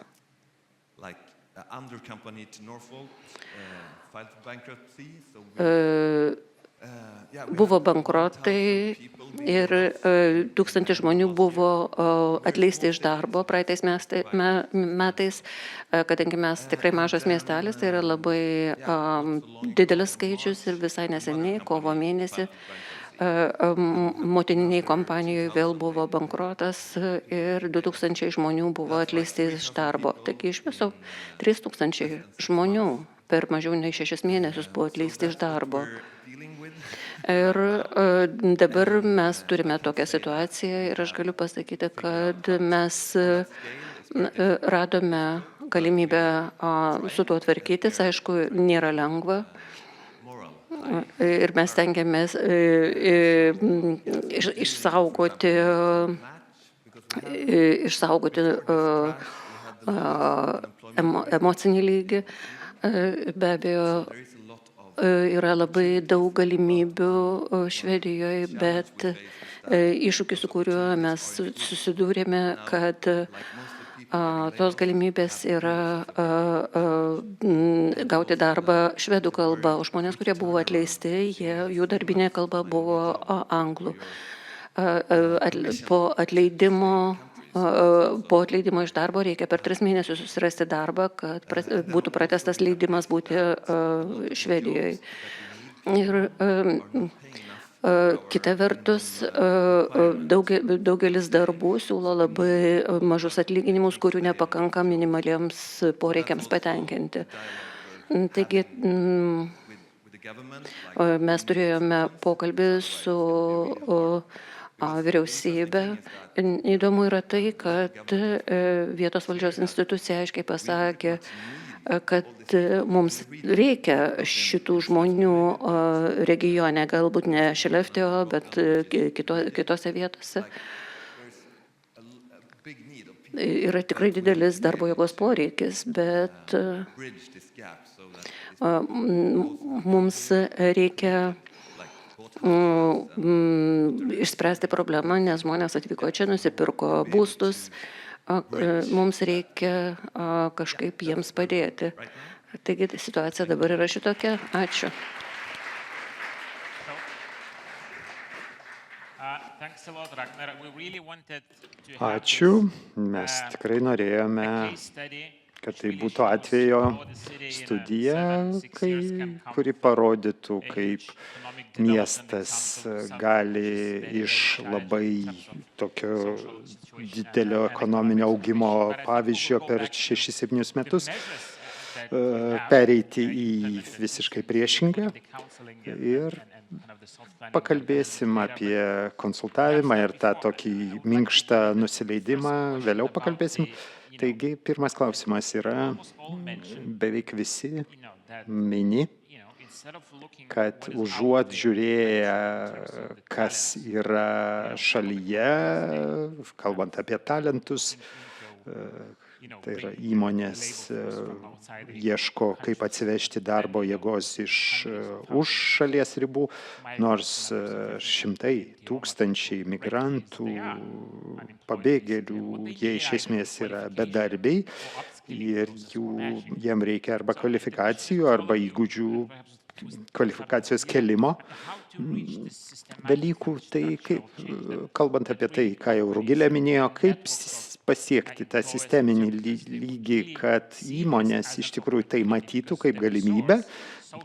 Buvo bankrotai ir 1000 žmonių buvo atleisti iš darbo praeitais metais, kadangi mes tikrai mažas miestelis, tai yra labai didelis skaičius ir visai neseniai, kovo mėnesį, motininiai kompanijoje vėl buvo bankrotas ir 2000 žmonių buvo atleisti iš darbo. Taigi iš viso 3000 žmonių per mažiau nei 6 mėnesius buvo atleisti iš darbo. Ir dabar mes turime tokią situaciją ir aš galiu pasakyti, kad mes radome galimybę su tuo tvarkytis. Aišku, nėra lengva. Ir mes tengiamės išsaugoti emocinį lygį. Be abejo, yra labai daug galimybių Švedijoje, bet iššūkis, su kuriuo mes susidūrėme, kad tos galimybės yra gauti darbą švedų kalba. O žmonės, kurie buvo atleisti, jų darbinė kalba buvo anglų. Po atleidimo iš darbo reikia per 3 mėnesius susirasti darbą, kad būtų pratęstas leidimas būti Švedijoje. Ir kita vertus, daugelis darbų siūlo labai mažus atlyginimus, kurių nepakanka minimaliems poreikiams patenkinti. Taigi, mes turėjome pokalbį su vyriausybė. Įdomu yra tai, kad vietos valdžios institucija aiškiai pasakė, kad mums reikia šitų žmonių regione, galbūt ne Skellefteå, bet kitose vietose. Yra tikrai didelis darbo jėgos poreikis, bet mums reikia išspręsti problemą, nes žmonės atvyko čia, nusipirko būstus. Mums reikia kažkaip jiems padėti. Taigi situacija dabar yra šitokia. Ačiū. Ačiū. Mes tikrai norėjome, kad tai būtų atvejo studija, kuri parodytų, kaip miestas gali iš labai tokio didelio ekonominio augimo pavyzdžio per 6-7 metus pereiti į visiškai priešingą. Ir pakalbėsim apie konsultavimą ir tą tokį minkštą nusileidimą, vėliau pakalbėsim. Taigi, pirmas klausimas yra, beveik visi mini, kad užuot žiūrėję, kas yra šalyje, kalbant apie talentus, tai yra įmonės ieško, kaip atsivežti darbo jėgos už šalies ribų, nors šimtai tūkstančiai migrantų, pabėgėlių, jie iš esmės yra bedarbiai ir jiem reikia arba kvalifikacijų, arba įgūdžių kvalifikacijos kelimo dalykų. Tai kaip, kalbant apie tai, ką jau Rugilė minėjo, kaip pasiekti tą sisteminį lygį, kad įmonės iš tikrųjų tai matytų kaip galimybę,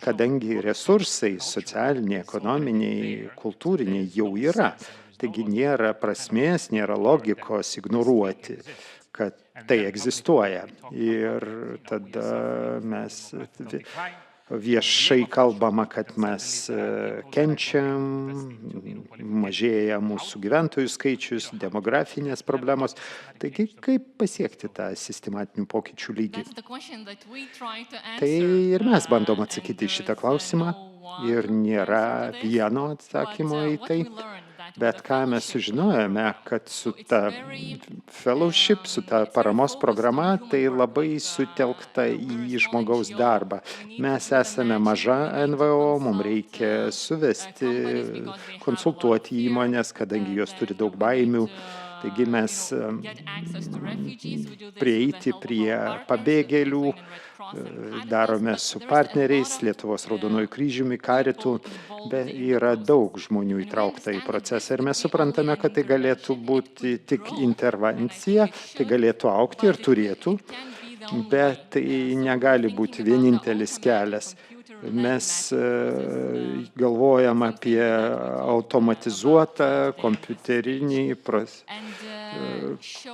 kadangi resursai socialiniai, ekonominiai, kultūriniai jau yra. Taigi nėra prasmės, nėra logikos ignoruoti, kad tai egzistuoja. Ir tada mes viešai kalbama, kad mes kenčiam, mažėja mūsų gyventojų skaičius, demografinės problemos. Taigi, kaip pasiekti tą sistematinių pokyčių lygį? Tai ir mes bandom atsakyti į šitą klausimą ir nėra vieno atsakymo į tai. Bet ką mes sužinojome, kad su ta fellowship, su ta paramos programa, tai labai sutelkta į žmogaus darbą. Mes esame maža NVO, mums reikia suvesti, konsultuoti įmonės, kadangi jos turi daug baimių. Taigi mes prieiti prie pabėgėlių, darome su partneriais, Lietuvos Raudonuoju kryžiumi, Karitu, bet yra daug žmonių įtraukta į procesą ir mes suprantame, kad tai galėtų būti tik intervencija, tai galėtų augti ir turėtų, bet tai negali būti vienintelis kelias. Mes galvojam apie automatizuotą kompiuterinį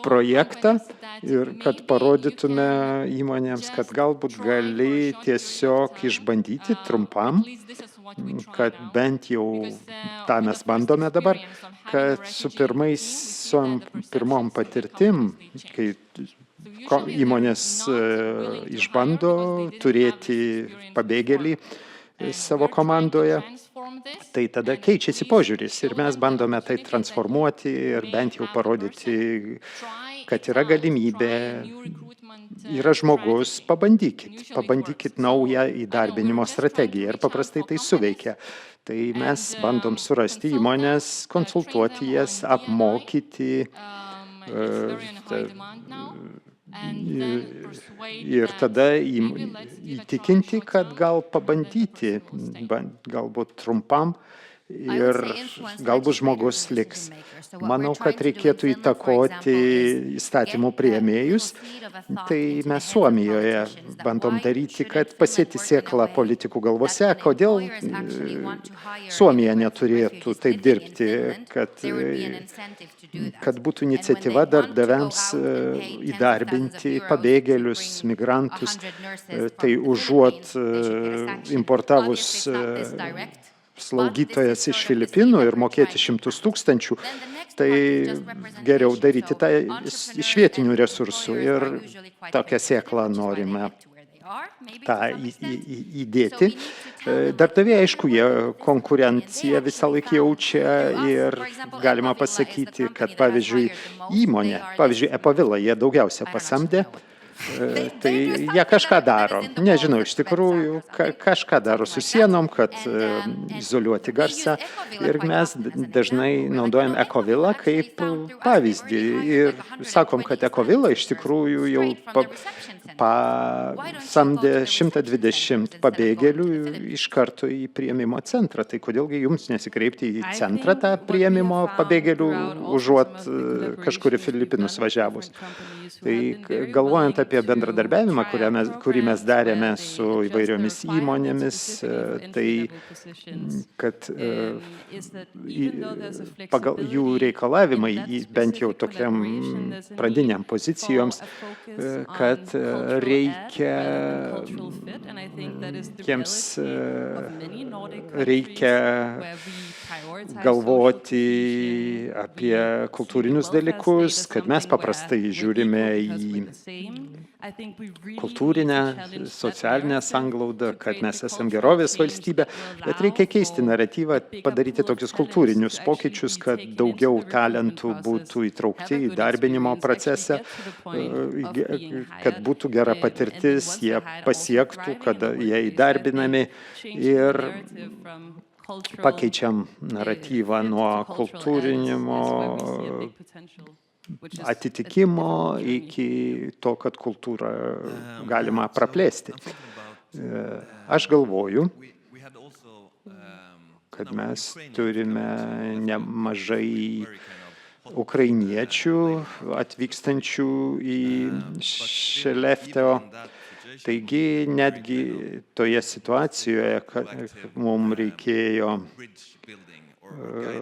projektą ir kad parodytume įmonėms, kad galbūt gali tiesiog išbandyti trumpam, kad bent jau tą mes bandome dabar, kad su pirmom patirtim, kai įmonės išbando turėti pabėgėlį savo komandoje, tai tada keičiasi požiūris ir mes bandome tai transformuoti ir bent jau parodyti, kad yra galimybė, yra žmogus, pabandykit naują įdarbinimo strategiją ir paprastai tai suveikia. Tai mes bandom surasti įmonės, konsultuoti jas, apmokyti ir tada įtikinti, kad gal pabandyti, galbūt trumpam ir galbūt žmogus liks. Manau, kad reikėtų įtakoti įstatymų priėmėjus. Tai mes Suomijoje bandom daryti, kad pasėti sėklą politikų galvose. Kodėl Suomija neturėtų taip dirbti, kad būtų iniciatyva darbdaviams įdarbinti pabėgėlius, migrantus, tai užuot importavus slaugytojas iš Filipinų ir mokėti 100 000, tai geriau daryti tą iš vietinių resursų ir tokią sėklą norime tą įdėti. Darbdaviai, aišku, jie konkurenciją visą laiką jaučia ir galima pasakyti, kad pavyzdžiui įmonė, pavyzdžiui Epavila, jie daugiausia pasamdė, tai jie kažką daro. Nežinau, iš tikrųjų, kažką daro su sienom, kad izoliuoti garsą. Ir mes dažnai naudojam Ecovilą kaip pavyzdį. Ir sakom, kad Ecovila iš tikrųjų jau pasamdė 120 pabėgėlių iš karto į priėmimo centrą. Tai kodėlgi jums nesikreipti į centrą tą priėmimo pabėgėlių, užuot kažkur į Filipinus važiavus. Tai galvojant apie bendradarbiavimą, kurį mes darėme su įvairiomis įmonėmis, tai kad pagal jų reikalavimai, bent jau tokiam pradiniam pozicijoms, kad reikia galvoti apie kultūrinius dalykus, kad mes paprastai žiūrime į kultūrinę, socialinę sanglaudą, kad mes esam gerovės valstybė, bet reikia keisti naratyvą, padaryti tokius kultūrinius pokyčius, kad daugiau talentų būtų įtraukti į darbinimo procesą, kad būtų gera patirtis, jie pasiektų, kad jie įdarbinami ir pakeičiam naratyvą nuo kultūrinimo atitikimo iki to, kad kultūrą galima praplėsti. Aš galvoju, kad mes turime nemažai ukrainiečių atvykstančių į Šelefteo. Taigi netgi toje situacijoje, kad mums reikėjo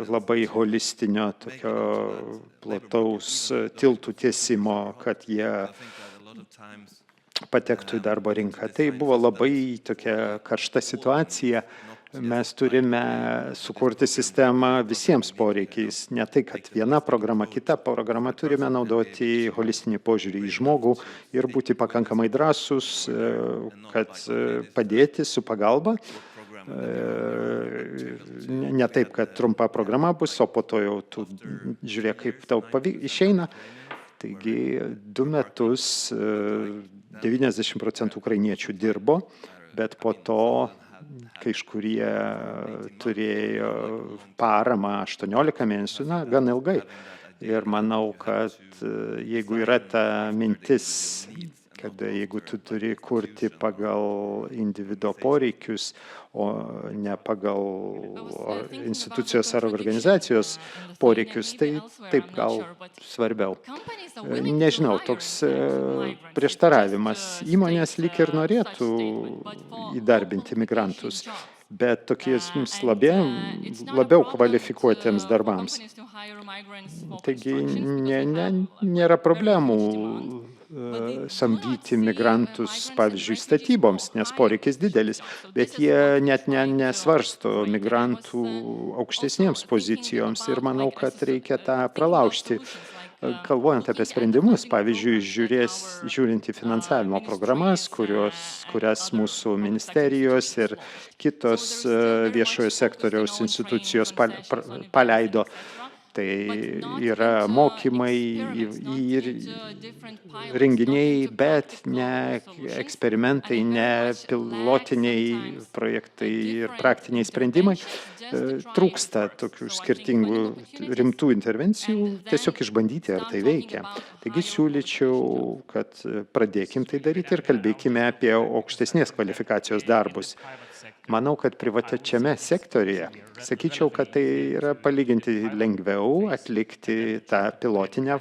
labai holistinio, tokio plataus tiltų tiesimo, kad jie patektų į darbo rinką. Tai buvo labai tokia karšta situacija. Mes turime sukurti sistemą visiems poreikiais. Ne tai, kad viena programa, kita programa, turime naudoti holistinį požiūrį į žmogų ir būti pakankamai drąsus, kad padėti su pagalba. Ne taip, kad trumpa programa bus, o po to jau tu žiūrėk, kaip tau išeina. Taigi 2 metus 90% ukrainiečių dirbo, bet po to kažkurie turėjo paramą 18 mėnesių, gan ilgai. Ir manau, kad jeigu yra ta mintis, kad jeigu tu turi kurti pagal individuo poreikius, o ne pagal institucijos ar organizacijos poreikius, tai taip gal svarbiau. Nežinau, toks prieštaravimas. Įmonės lyg ir norėtų įdarbinti migrantus, bet tokiems labiau kvalifikuotiems darbams. Taigi nėra problemų samdyti migrantus, pavyzdžiui, statyboms, nes poreikis didelis, bet jie net nesvarsto migrantų aukštesniems pozicijoms ir manau, kad reikia tą pralaužti. galvojant apie sprendimus, pavyzdžiui, žiūrint į finansavimo programas, kurias mūsų ministerijos ir kitos viešojo sektoriaus institucijos paleido. Tai yra mokymai ir renginiai, bet ne eksperimentai, ne pilotiniai projektai ir praktiniai sprendimai. Trūksta tokių skirtingų rimtų intervencijų, tiesiog išbandyti, ar tai veikia. Taigi siūlyčiau, kad pradėkim tai daryti ir kalbėkime apie aukštesnės kvalifikacijos darbus. Manau, kad privačiame sektorija, sakyčiau, kad tai yra palyginti lengviau atlikti tą pilotinę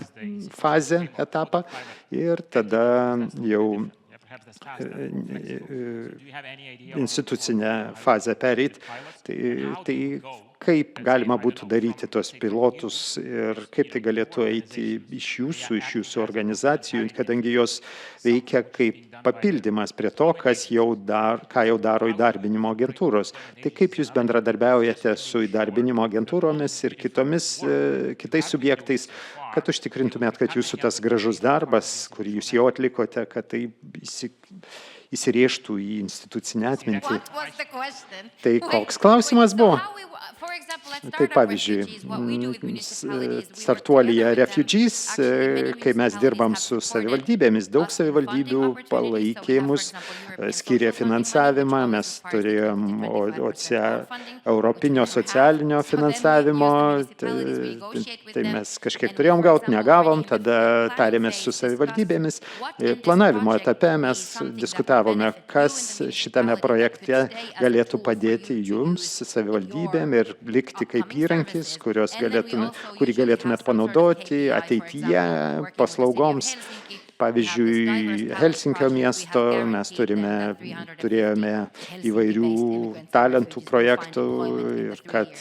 fazę, etapą ir tada jau institucinę fazę pereit. Tai kaip galima būtų daryti tos pilotus ir kaip tai galėtų eiti iš jūsų organizacijų, kadangi jos veikia kaip papildymas prie to, ką jau daro įdarbinimo agentūros. Tai kaip jūs bendradarbiaujate su įdarbinimo agentūromis ir kitais subjektais, kad užtikrintumėt, kad jūsų tas gražus darbas, kurį jūs jau atlikote, kad tai įsirėžtų į institucinę atmintį. Tai koks klausimas buvo? Tai pavyzdžiui, startuolyje Refugees, kai mes dirbam su savivaldybėmis, daug savivaldybių palaikė mus, skyrė finansavimą, mes turėjom Europinio socialinio finansavimo, tai mes kažkiek turėjom gauti, negavom, tada tarėmės su savivaldybėmis. Planavimo etape mes diskutavome, kas šitame projekte galėtų padėti jums, savivaldybėm, ir likti kaip įrankis, kurį galėtumėt panaudoti ateityje paslaugoms. Pavyzdžiui, Helsinkio miesto mes turėjome įvairių talentų projektų ir kad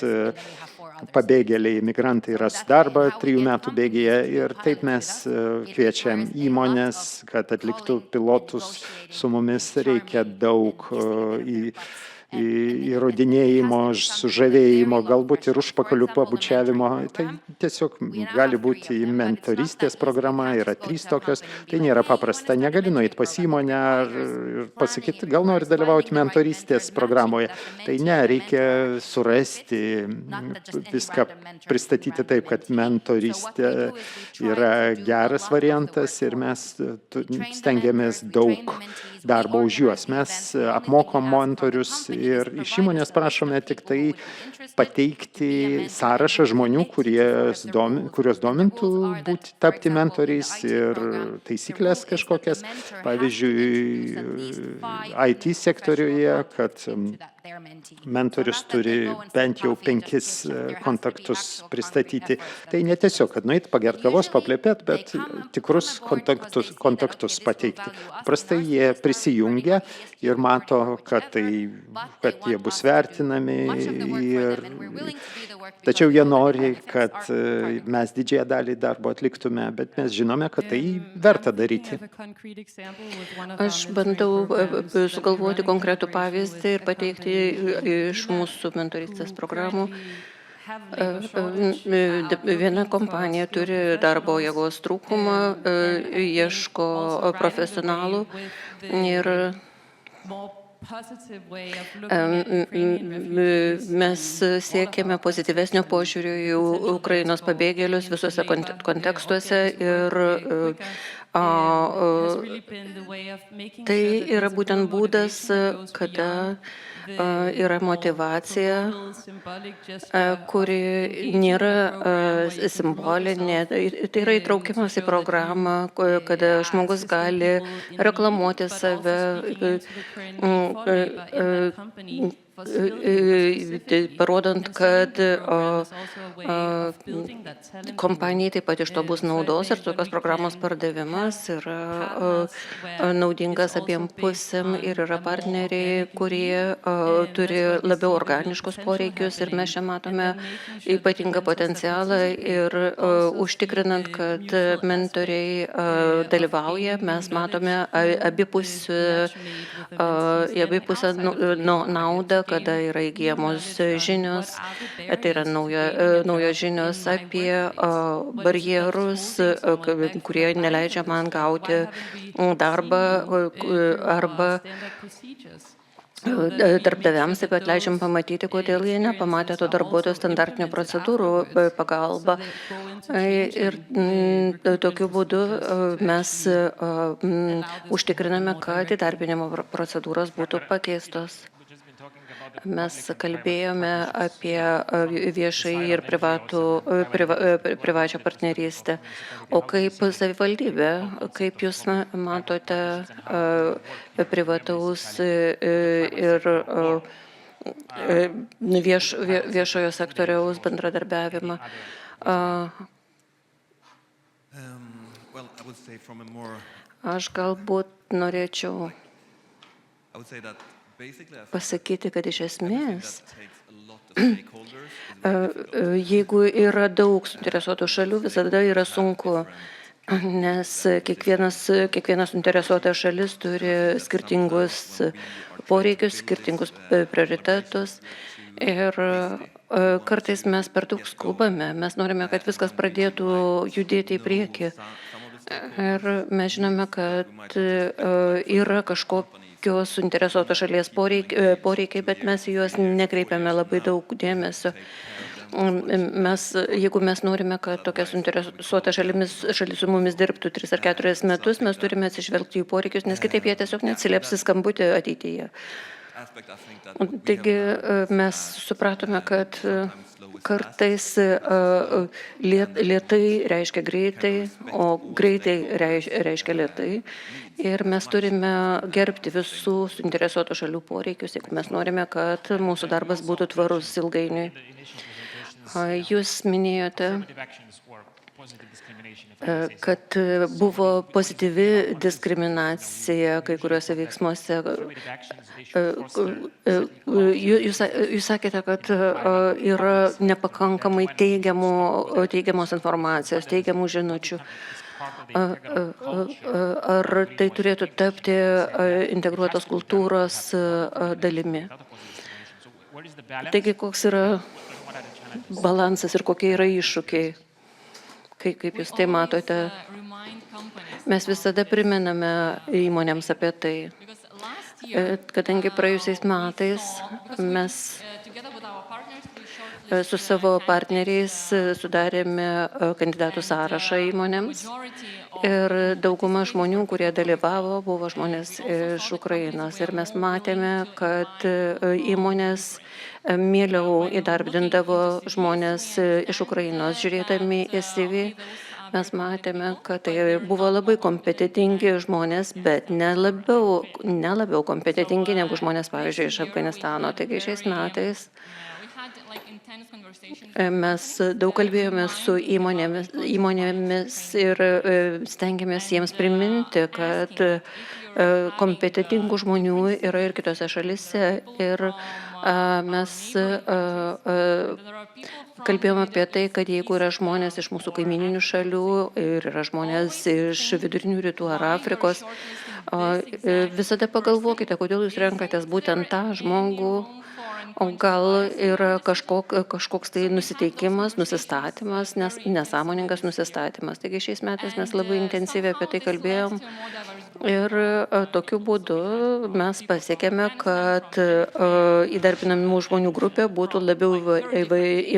pabėgėliai, migrantai ras darbą 3 metų bėgyje ir taip mes kviečiam įmonės, kad atliktų pilotus su mumis. Reikia daug įrodinėjimo, sužavėjimo, galbūt ir užpakalių pabučiavimo. Tai tiesiog gali būti mentorystės programa, yra 3 tokios. Tai nėra paprasta. Negali nueiti pas įmonę ir pasakyti, gal nori dalyvauti mentorystės programoje. Tai ne, reikia surasti, viską pristatyti taip, kad mentorystė yra geras variantas ir mes stengiamės daug darbo už juos. Mes apmokom mentorius ir iš įmonės prašome tik tai pateikti sąrašą žmonių, kurios domintų tapti mentoriais ir taisyklės kažkokias. Pavyzdžiui, IT sektoriuje, kad mentorius turi bent jau 5 kontaktus pristatyti. Tai ne tiesiog, kad nueit pagert kavos, paplepėt, bet tikrus kontaktus pateikti. Prastai jie prisijungia ir mato, kad jie bus vertinami. Tačiau jie nori, kad mes didžiąją dalį darbo atliktume, bet mes žinome, kad tai verta daryti. Aš bandau sugalvoti konkretų pavyzdį ir pateikti iš mūsų mentorystės programų. Viena kompanija turi darbo jėgos trūkumą, ieško profesionalų ir mes siekiame pozityvesnio požiūrio į Ukrainos pabėgėlius visuose kontekstuose ir tai yra būtent būdas, kada yra motyvacija, kuri nėra simbolinė. Tai yra įtraukimas į programą, kada žmogus gali reklamuoti save, parodant, kad kompanijai taip pat iš to bus naudos ir tokios programos pardavimas yra naudingas abiem pusėm ir yra partneriai, kurie turi labiau organiškus poreikius ir mes čia matome ypatingą potencialą ir užtikrinant, kad mentoriai dalyvauja, mes matome abipusę naudą, kada yra įgyjamos žinios, tai yra naujos žinios apie barjerus, kurie neleidžia man gauti darbą arba darbdaviams taip pat leidžiam pamatyti, kodėl jie nepamatė to darbuotojo standartinių procedūrų pagalba. Ir tokiu būdu mes užtikriname, kad įdarbinimo procedūros būtų pakeistos. Mes kalbėjome apie viešai ir privačią partnerystę. O kaip savivaldybė, kaip jūs matote privataus ir viešojo sektoriaus bendradarbiavimą? Aš galbūt norėčiau pasakyti, kad iš esmės, jeigu yra daug suinteresuotų šalių, visada yra sunku, nes kiekvienas suinteresuota šalis turi skirtingus poreikius, skirtingus prioritetus ir kartais mes per daug skubame, mes norime, kad viskas pradėtų judėti į priekį. Ir mes žinome, kad yra kažkokios suinteresuotos šalies poreikiai, bet mes į juos nekreipiame labai daug dėmesio. Jeigu mes norime, kad tokia suinteresuota šalis su mumis dirbtų 3 ar 4 metus, mes turime atsižvelgti jų poreikius, nes kitaip jie tiesiog neatsilieps į skambutį ateityje. Taigi mes supratome, kad kartais lėtai reiškia greitai, o greitai reiškia lėtai. Ir mes turime gerbti visų suinteresuotų šalių poreikius, jeigu mes norime, kad mūsų darbas būtų tvarus ilgainiui. Jūs minėjote, kad buvo pozityvi diskriminacija kai kuriuose veiksmuose. Jūs sakėte, kad yra nepakankamai teigiamos informacijos, teigiamų žinučių. Ar tai turėtų tapti integruotos kultūros dalimi? Taigi, koks yra balansas ir kokie yra iššūkiai? Kaip jūs tai matote? Mes visada primename įmonėms apie tai, kadangi praėjusiais metais mes su savo partneriais sudarėme kandidatų sąrašą įmonėms ir dauguma žmonių, kurie dalyvavo, buvo žmonės iš Ukrainos. Ir mes matėme, kad įmonės mieliau įdarbindavo žmonės iš Ukrainos. Žiūrėdami į CV, mes matėme, kad tai buvo labai kompetentingi žmonės, bet ne labiau kompetentingi negu žmonės, pavyzdžiui, iš Afganistano. Taigi šiais metais mes daug kalbėjome su įmonėmis ir stengiamės jiems priminti, kad kompetentingų žmonių yra ir kitose šalise. Ir mes kalbėjome apie tai, kad jeigu yra žmonės iš mūsų kaimininių šalių ir yra žmonės iš vidurinių rytų ar Afrikos, visada pagalvokite, kodėl jūs renkatės būtent tą žmogų. O gal yra kažkoks tai nusiteikimas, nusistatymas, nesąmoningas nusistatymas. Taigi šiais metais mes labai intensyviai apie tai kalbėjom ir tokiu būdu mes pasiekėme, kad įdarbinamų žmonių grupė būtų labiau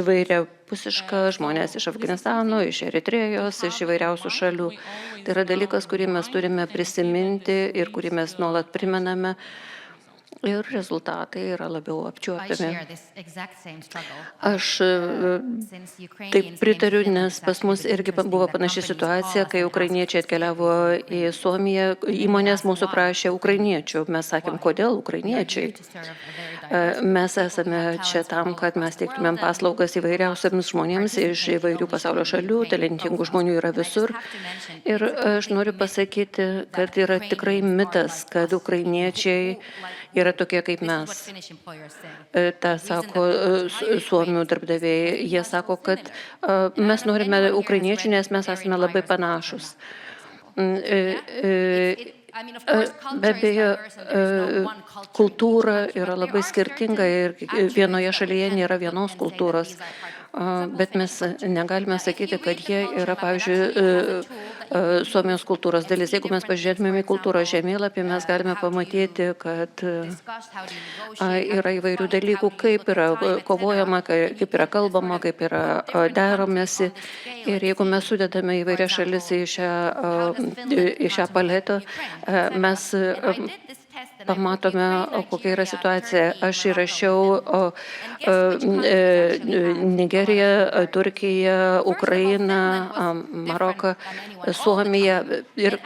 įvairiapusiška, žmonės iš Afganistano, iš Eritrėjos, iš įvairiausių šalių. Tai yra dalykas, kurį mes turime prisiminti ir kurį mes nuolat primename. Ir rezultatai yra labiau apčiuopiami. Aš taip pritariu, nes pas mus irgi buvo panaši situacija, kai ukrainiečiai atkeliavo į Suomiją, įmonės mūsų prašė ukrainiečių. Mes sakėm, kodėl ukrainiečiai? Mes esame čia tam, kad mes teiktumėm paslaugas įvairiausiams žmonėms iš įvairių pasaulio šalių, talentingų žmonių yra visur. Ir aš noriu pasakyti, kad yra tikrai mitas, kad ukrainiečiai yra tokie kaip mes. Ta sako suomių darbdaviai. Jie sako, kad mes norime ukrainiečių, nes mes esame labai panašus. Be abejo, kultūra yra labai skirtinga ir vienoje šalyje nėra vienos kultūros, bet mes negalime sakyti, kad jie yra, pavyzdžiui, Suomijos kultūros dalis. Jeigu mes pažiūrėtumėm į kultūros žemėlapį, mes galime pamatyti, kad yra įvairių dalykų, kaip yra kovojama, kaip yra kalbama, kaip yra deromasi. Ir jeigu mes sudedame įvairias šalis į šią paletą, mes pamatome, kokia yra situacija. Aš įrašiau Nigeriją, Turkiją, Ukrainą, Maroką, Suomiją. Ir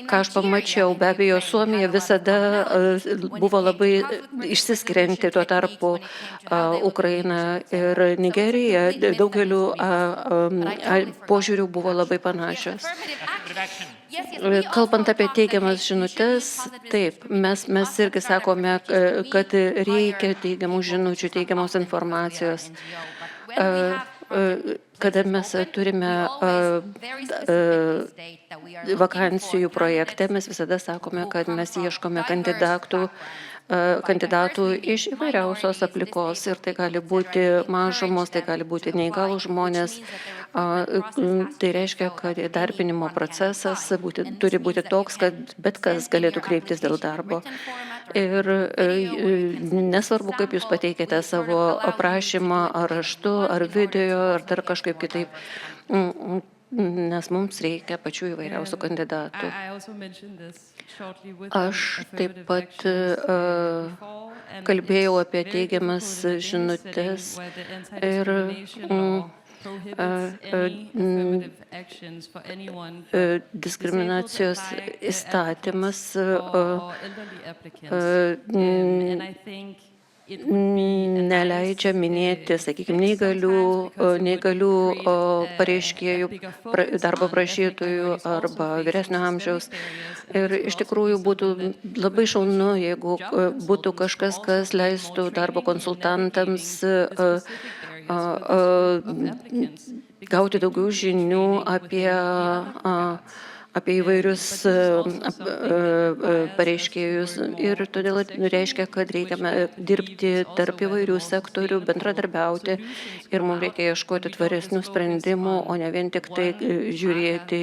ką aš pamačiau, be abejo, Suomija visada buvo labai išsiskirianti, tuo tarpu Ukraina ir Nigerija daugeliu požiūrių buvo labai panašios. Kalbant apie teigiamas žinutes, taip, mes irgi sakome, kad reikia teigiamų žinučių, teigiamos informacijos. Kada mes turime vakansijų projekte, mes visada sakome, kad mes ieškome kandidatų iš įvairiausios aplinkos ir tai gali būti mažumos, tai gali būti neįgalūs žmonės. Tai reiškia, kad įdarbinimo procesas turi būti toks, kad bet kas galėtų kreiptis dėl darbo. Ir nesvarbu, kaip jūs pateikėte savo aprašymą ar raštu, ar video, ar dar kažkaip kitaip, nes mums reikia pačių įvairiausių kandidatų. Aš taip pat kalbėjau apie teigiamas žinutes ir diskriminacijos įstatymas neleidžia minėti, sakykime, neįgalių pareiškėjų, darbo prašytojų arba vyresnio amžiaus. Ir iš tikrųjų būtų labai šaunu, jeigu būtų kažkas, kas leistų darbo konsultantams gauti daugiau žinių apie įvairius pareiškėjus ir todėl reiškia, kad reikia dirbti tarp įvairių sektorių, bendradarbiauti ir mums reikia ieškoti tvaresnių sprendimų, o ne vien tik tai žiūrėti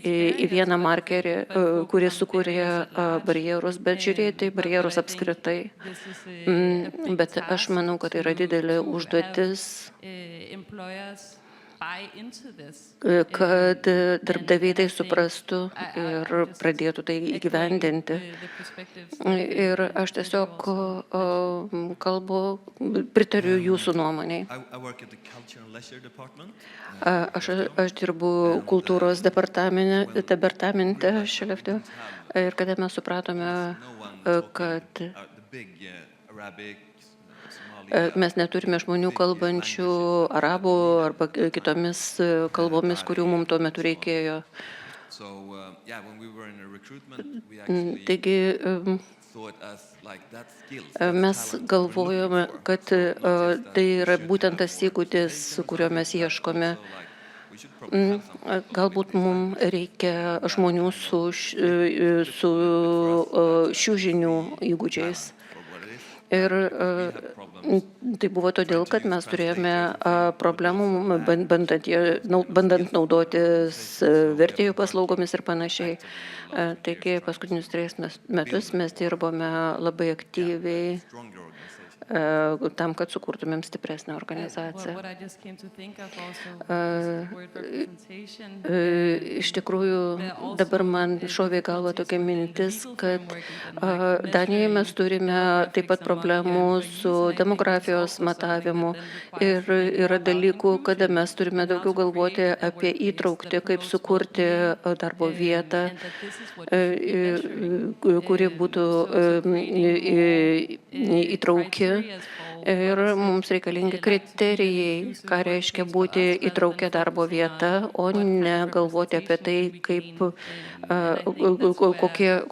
į vieną markerį, kuris sukūrė barjerus, bet žiūrėti barjerus apskritai. Bet aš manau, kad tai yra didelė užduotis, kad darbdaviai tai suprastų ir pradėtų tai įgyvendinti. Ir aš tiesiog pritariu jūsų nuomoniai. Aš dirbu kultūros departamente Šeleftė ir kada mes supratome, kad mes neturime žmonių kalbančių arabų arba kitomis kalbomis, kurių mums tuo metu reikėjo. Taigi mes galvojome, kad tai yra būtent tas įgūdis, kurio mes ieškome. Galbūt mums reikia žmonių su šių žinių įgūdžiais. Ir tai buvo todėl, kad mes turėjome problemų, bandant naudotis vertėjų paslaugomis ir panašiai. Taigi paskutinius 3 metus mes dirbome labai aktyviai tam, kad sukurtumėm stipresnę organizaciją. Iš tikrųjų, dabar man šovė į galvą tokia mintis, kad Danijoje mes turime taip pat problemų su demografijos matavimu ir yra dalykų, kada mes turime daugiau galvoti apie įtraukti, kaip sukurti darbo vietą, kuri būtų įtrauki Ir mums reikalingi kriterijai, ką reiškia būti įtraukę darbo vietą, o ne galvoti apie tai,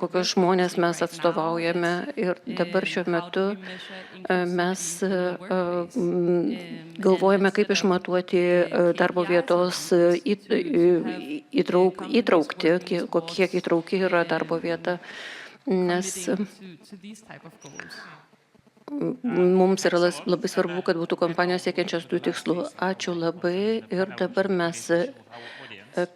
kokios žmonės mes atstovaujame. Ir dabar šiuo metu mes galvojame, kaip išmatuoti darbo vietos įtraukti, kiek įtrauki yra darbo vieta, nes mums yra labai svarbu, kad būtų kompanijos siekiančios tų tikslų. Ačiū labai ir dabar mes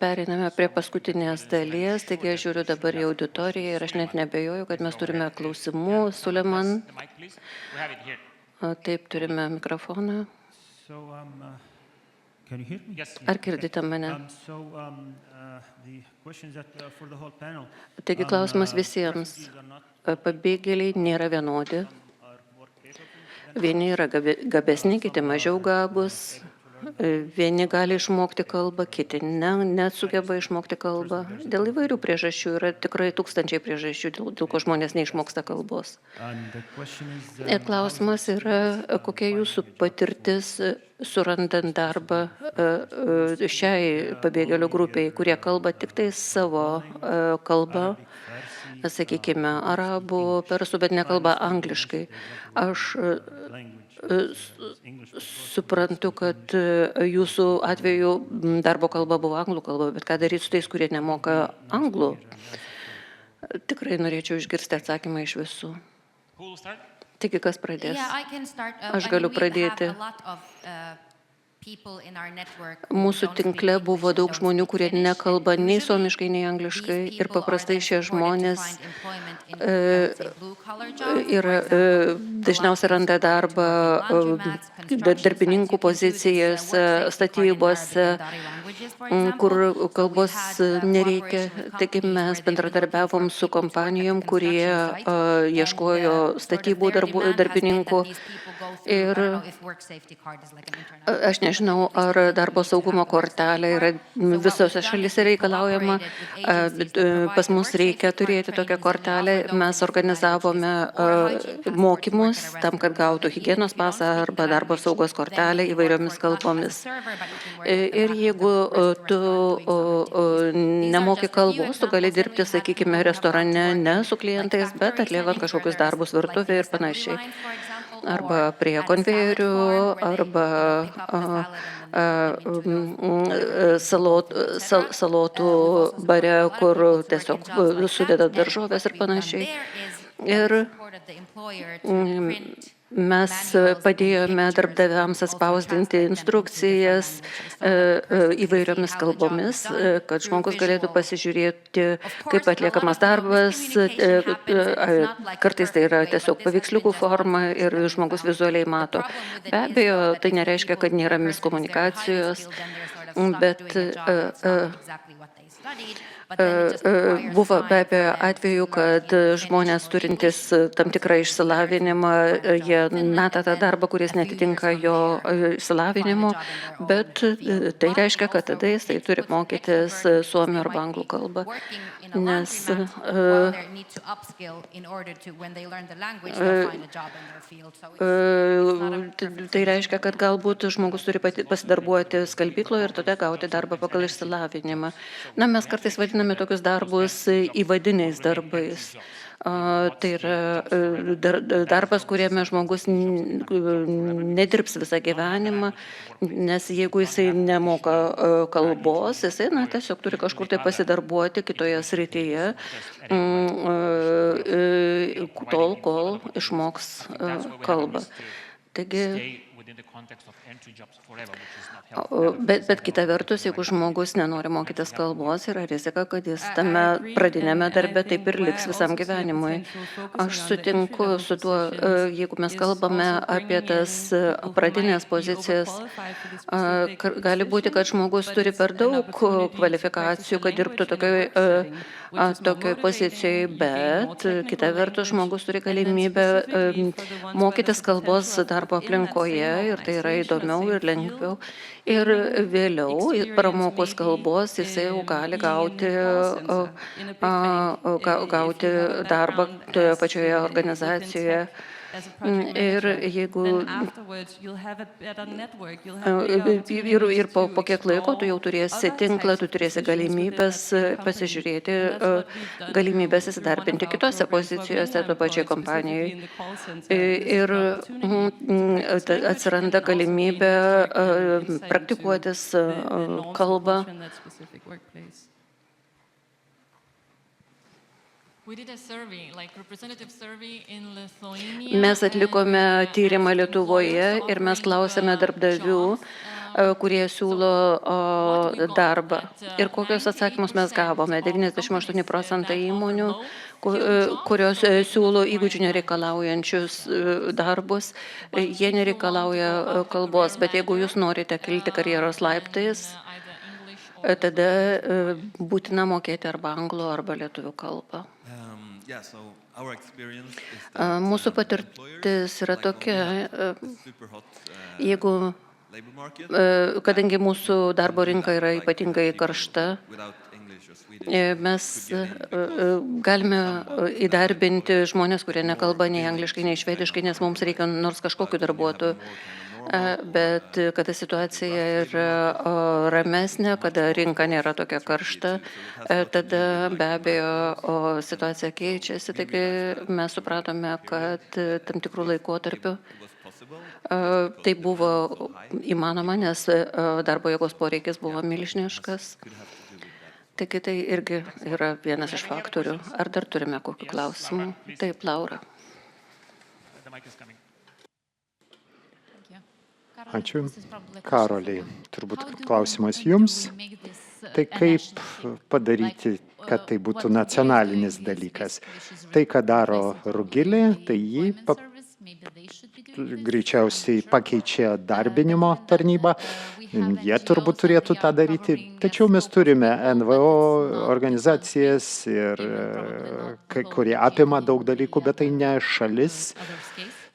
pereiname prie paskutinės dalies, taigi aš žiūriu dabar į auditoriją ir aš net nebejoju, kad mes turime klausimų. Suleman, taip, turime mikrofoną. Ar girdite mane? Taigi klausimas visiems. Pabėgėliai nėra vienodi. Vieni yra gabesni, kiti mažiau gabus. Vieni gali išmokti kalbą, kiti nesugeba išmokti kalbą. Dėl įvairių priežasčių yra tikrai tūkstančiai priežasčių, dėl ko žmonės neišmoksta kalbos. Ir klausimas yra, kokia jūsų patirtis surandant darbą šiai pabėgėlių grupiai, kurie kalba tik tai savo kalbą, sakykime, arabų, persų, bet nekalba angliškai. Aš suprantu, kad jūsų atveju darbo kalba buvo anglų kalba, bet ką daryti su tais, kurie nemoka anglų? Tikrai norėčiau išgirsti atsakymą iš visų. Taigi, kas pradės? Aš galiu pradėti. Mūsų tinkle buvo daug žmonių, kurie nekalba nei suomiškai, nei angliškai ir paprastai šie žmonės dažniausiai randa darbą darbininkų pozicijas, statybose, kur kalbos nereikia. Taigi mes bendradarbiavom su kompanijom, kurie ieškojo statybų darbininkų. Ir aš nežinau, ar darbo saugumo kortelė yra visose šalyse reikalaujama. Pas mus reikia turėti tokią kortelę. Mes organizavome mokymus tam, kad gautų higienos pasą arba darbo saugos kortelę įvairiomis kalbomis. Ir jeigu tu nemoki kalbos, tu gali dirbti, sakykime, restorane ne su klientais, bet atliekant kažkokius darbus virtuvėje ir panašiai. Arba prie konvejerių, arba salotų bare, kur tiesiog sudeda daržovės ir panašiai. Ir mes padėjome darbdaviams atspausdinti instrukcijas įvairiomis kalbomis, kad žmogus galėtų pasižiūrėti, kaip atliekamas darbas. Kartais tai yra tiesiog paveiksliukų forma ir žmogus vizualiai mato. Be abejo, tai nereiškia, kad nėra miskomunikacijos, bet buvo be abejo atveju, kad žmonės turintys tam tikrą išsilavinimą, jie meta tą darbą, kuris netitinka jo išsilavinimo, bet tai reiškia, kad tada jisai turi mokytis suomių arba anglų kalbą, nes tai reiškia, kad galbūt žmogus turi pasidarbuoti skalbykloje ir tada gauti darbą pagal išsilavinimą. Na, mes kartais vadiname tokius darbus įvadiniais darbais. Tai yra darbas, kuriame žmogus nedirbs visą gyvenimą, nes jeigu jisai nemoka kalbos, jisai tiesiog turi kažkur tai pasidarbuoti kitoje srityje, tol, kol išmoks kalbą. Taigi, bet kita vertus, jeigu žmogus nenori mokytis kalbos, yra rizika, kad jis tame pradinėme darbe taip ir liks visam gyvenimui. Aš sutinku su tuo, jeigu mes kalbame apie tas pradinės pozicijas, gali būti, kad žmogus turi per daug kvalifikacijų, kad dirbtų tokioj pozicijoje, bet kita vertus žmogus turi galimybę mokytis kalbos darbo aplinkoje ir tai yra įdomiau ir lengviau. Ir vėliau, pramokus kalbos, jisai jau gali gauti darbą toje pačioje organizacijoje. Ir jeigu ir po kiek laiko tu jau turėsi tinklą, tu turėsi galimybės pasižiūrėti, galimybės įsidarbinti kitose pozicijose to pačiai kompanijoje. Ir atsiranda galimybė praktikuotis kalbą. Mes atlikome tyrimą Lietuvoje ir mes klausėme darbdavių, kurie siūlo darbą. Ir kokios atsakymus mes gavome? 98% įmonių, kurios siūlo įgūdžių nereikalaujančius darbus, jie nereikalauja kalbos, bet jeigu jūs norite kilti karjeros laiptais, tada būtina mokėti arba anglų, arba lietuvių kalbą. Mūsų patirtis yra tokia, kadangi mūsų darbo rinka yra ypatingai karšta, mes galime įdarbinti žmonės, kurie nekalba nei angliškai, nei švediškai, nes mums reikia nors kažkokių darbuotojų. Bet kada situacija yra ramesnė, kada rinka nėra tokia karšta, tada be abejo situacija keičiasi. Taigi mes supratome, kad tam tikrų laikotarpių tai buvo įmanoma, nes darbo jėgos poreikis buvo milžiniškas. Taigi tai irgi yra vienas iš faktorių. Ar dar turime kokių klausimų? Taip, Laura. Ačiū. Karoliai, turbūt klausimas jums. Tai kaip padaryti, kad tai būtų nacionalinis dalykas? Tai, ką daro Rugilė, tai jį greičiausiai pakeičia darbinimo tarnybą. Jie turbūt turėtų tą daryti. Tačiau mes turime NVO organizacijas, kurie apima daug dalykų, bet tai ne šalis.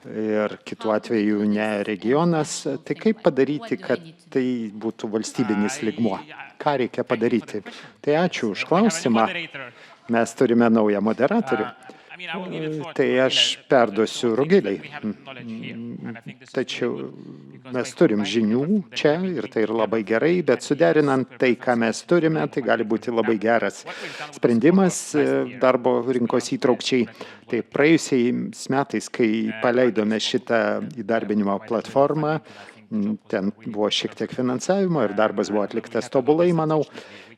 Ir kitų atveju ne regionas. Tai kaip padaryti, kad tai būtų valstybinis lygmuo? Ką reikia padaryti? Tai ačiū už klausimą. Mes turime naują moderatorių. Tai aš perduosiu Rugiliai. Tačiau mes turim žinių čia ir tai yra labai gerai, bet suderinant tai, ką mes turime, tai gali būti labai geras sprendimas darbo rinkos įtraukčiai. Tai praėjusiais metais, kai paleidome šitą įdarbinimo platformą, ten buvo šiek tiek finansavimo ir darbas buvo atliktas tobulai, manau.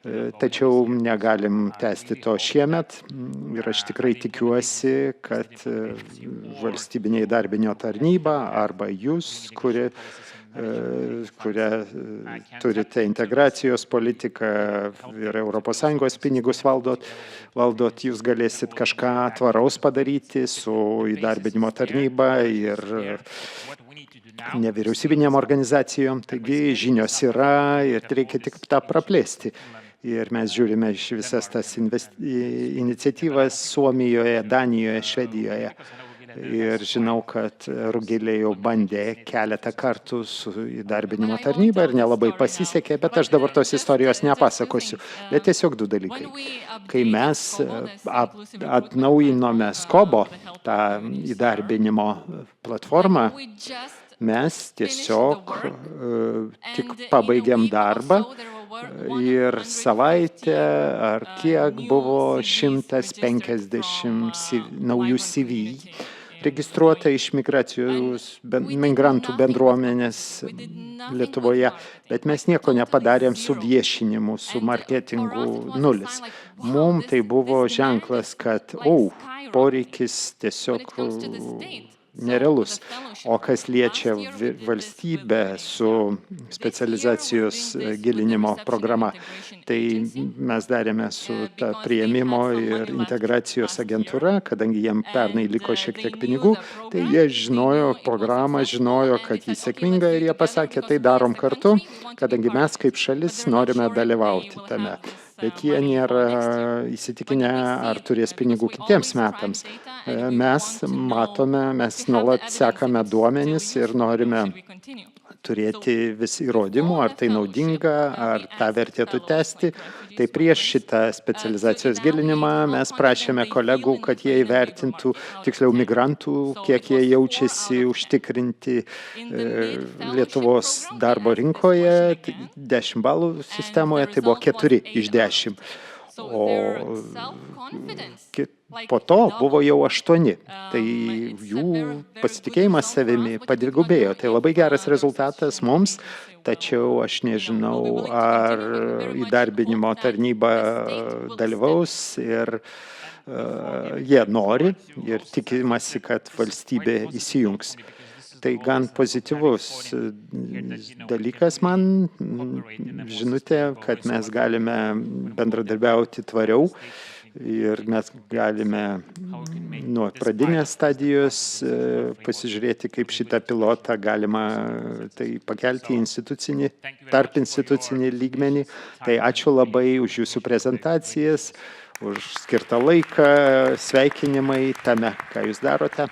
Tačiau negalim tęsti to šiemet ir aš tikrai tikiuosi, kad valstybinė įdarbinimo tarnyba arba jūs, kurie turite integracijos politiką ir ES pinigus valdot, jūs galėsit kažką tvaraus padaryti su įdarbinimo tarnyba ir nevyriausybinėm organizacijom. Taigi žinios yra ir reikia tik tą praplėsti. Ir mes žiūrime iš visas tas iniciatyvas Suomijoje, Danijoje, Švedijoje. Ir žinau, kad Rugilė jau bandė keletą kartų su įdarbinimo tarnyba ir nelabai pasisekė, bet aš dabar tos istorijos nepasakosiu. Bet tiesiog du dalykai. Kai mes atnaujinome Skobo, tą įdarbinimo platformą, mes tiesiog tik pabaigėm darbą ir savaitę ar kiek buvo 150 naujų CV registruota iš migrantų bendruomenės Lietuvoje, bet mes nieko nepadarėm su viešinimu, su marketingu nulis. Mums tai buvo ženklas, kad poreikis tiesiog nerealus. O kas liečia valstybę su specializacijos gilinimo programa, tai mes darėme su ta priėmimo ir integracijos agentūra, kadangi jiem pernai liko šiek tiek pinigų, tai jie žinojo programą, žinojo, kad jis sėkminga ir jie pasakė, tai darom kartu, kadangi mes kaip šalis norime dalyvauti tame. bet jie nėra įsitikinę, ar turės pinigų kitiems metams. Mes matome, mes nuolat sekame duomenis ir norime turėti vis įrodymų, ar tai naudinga, ar tą vertėtų tęsti. Tai prieš šitą specializacijos gilinimą mes prašėme kolegų, kad jie įvertintų, tiksliau migrantų, kiek jie jaučiasi užtikrinti Lietuvos darbo rinkoje. 10 balų sistemoje tai buvo 4 iš 10. O po to buvo jau 8. Tai jų pasitikėjimas savimi padvigubėjo. Tai labai geras rezultatas mums, tačiau aš nežinau, ar įdarbinimo tarnyba dalyvaus ir jie nori ir tikimasi, kad valstybė įsijungs. Tai gan pozityvus dalykas man, žinutė, kad mes galime bendradarbiauti tvariau ir mes galime nuo pradinės stadijos pasižiūrėti, kaip šitą pilotą galima tai pakelti į tarp institucinį lygmenį. Tai ačiū labai už jūsų prezentacijas, už skirtą laiką, sveikinimai tame, ką jūs darote.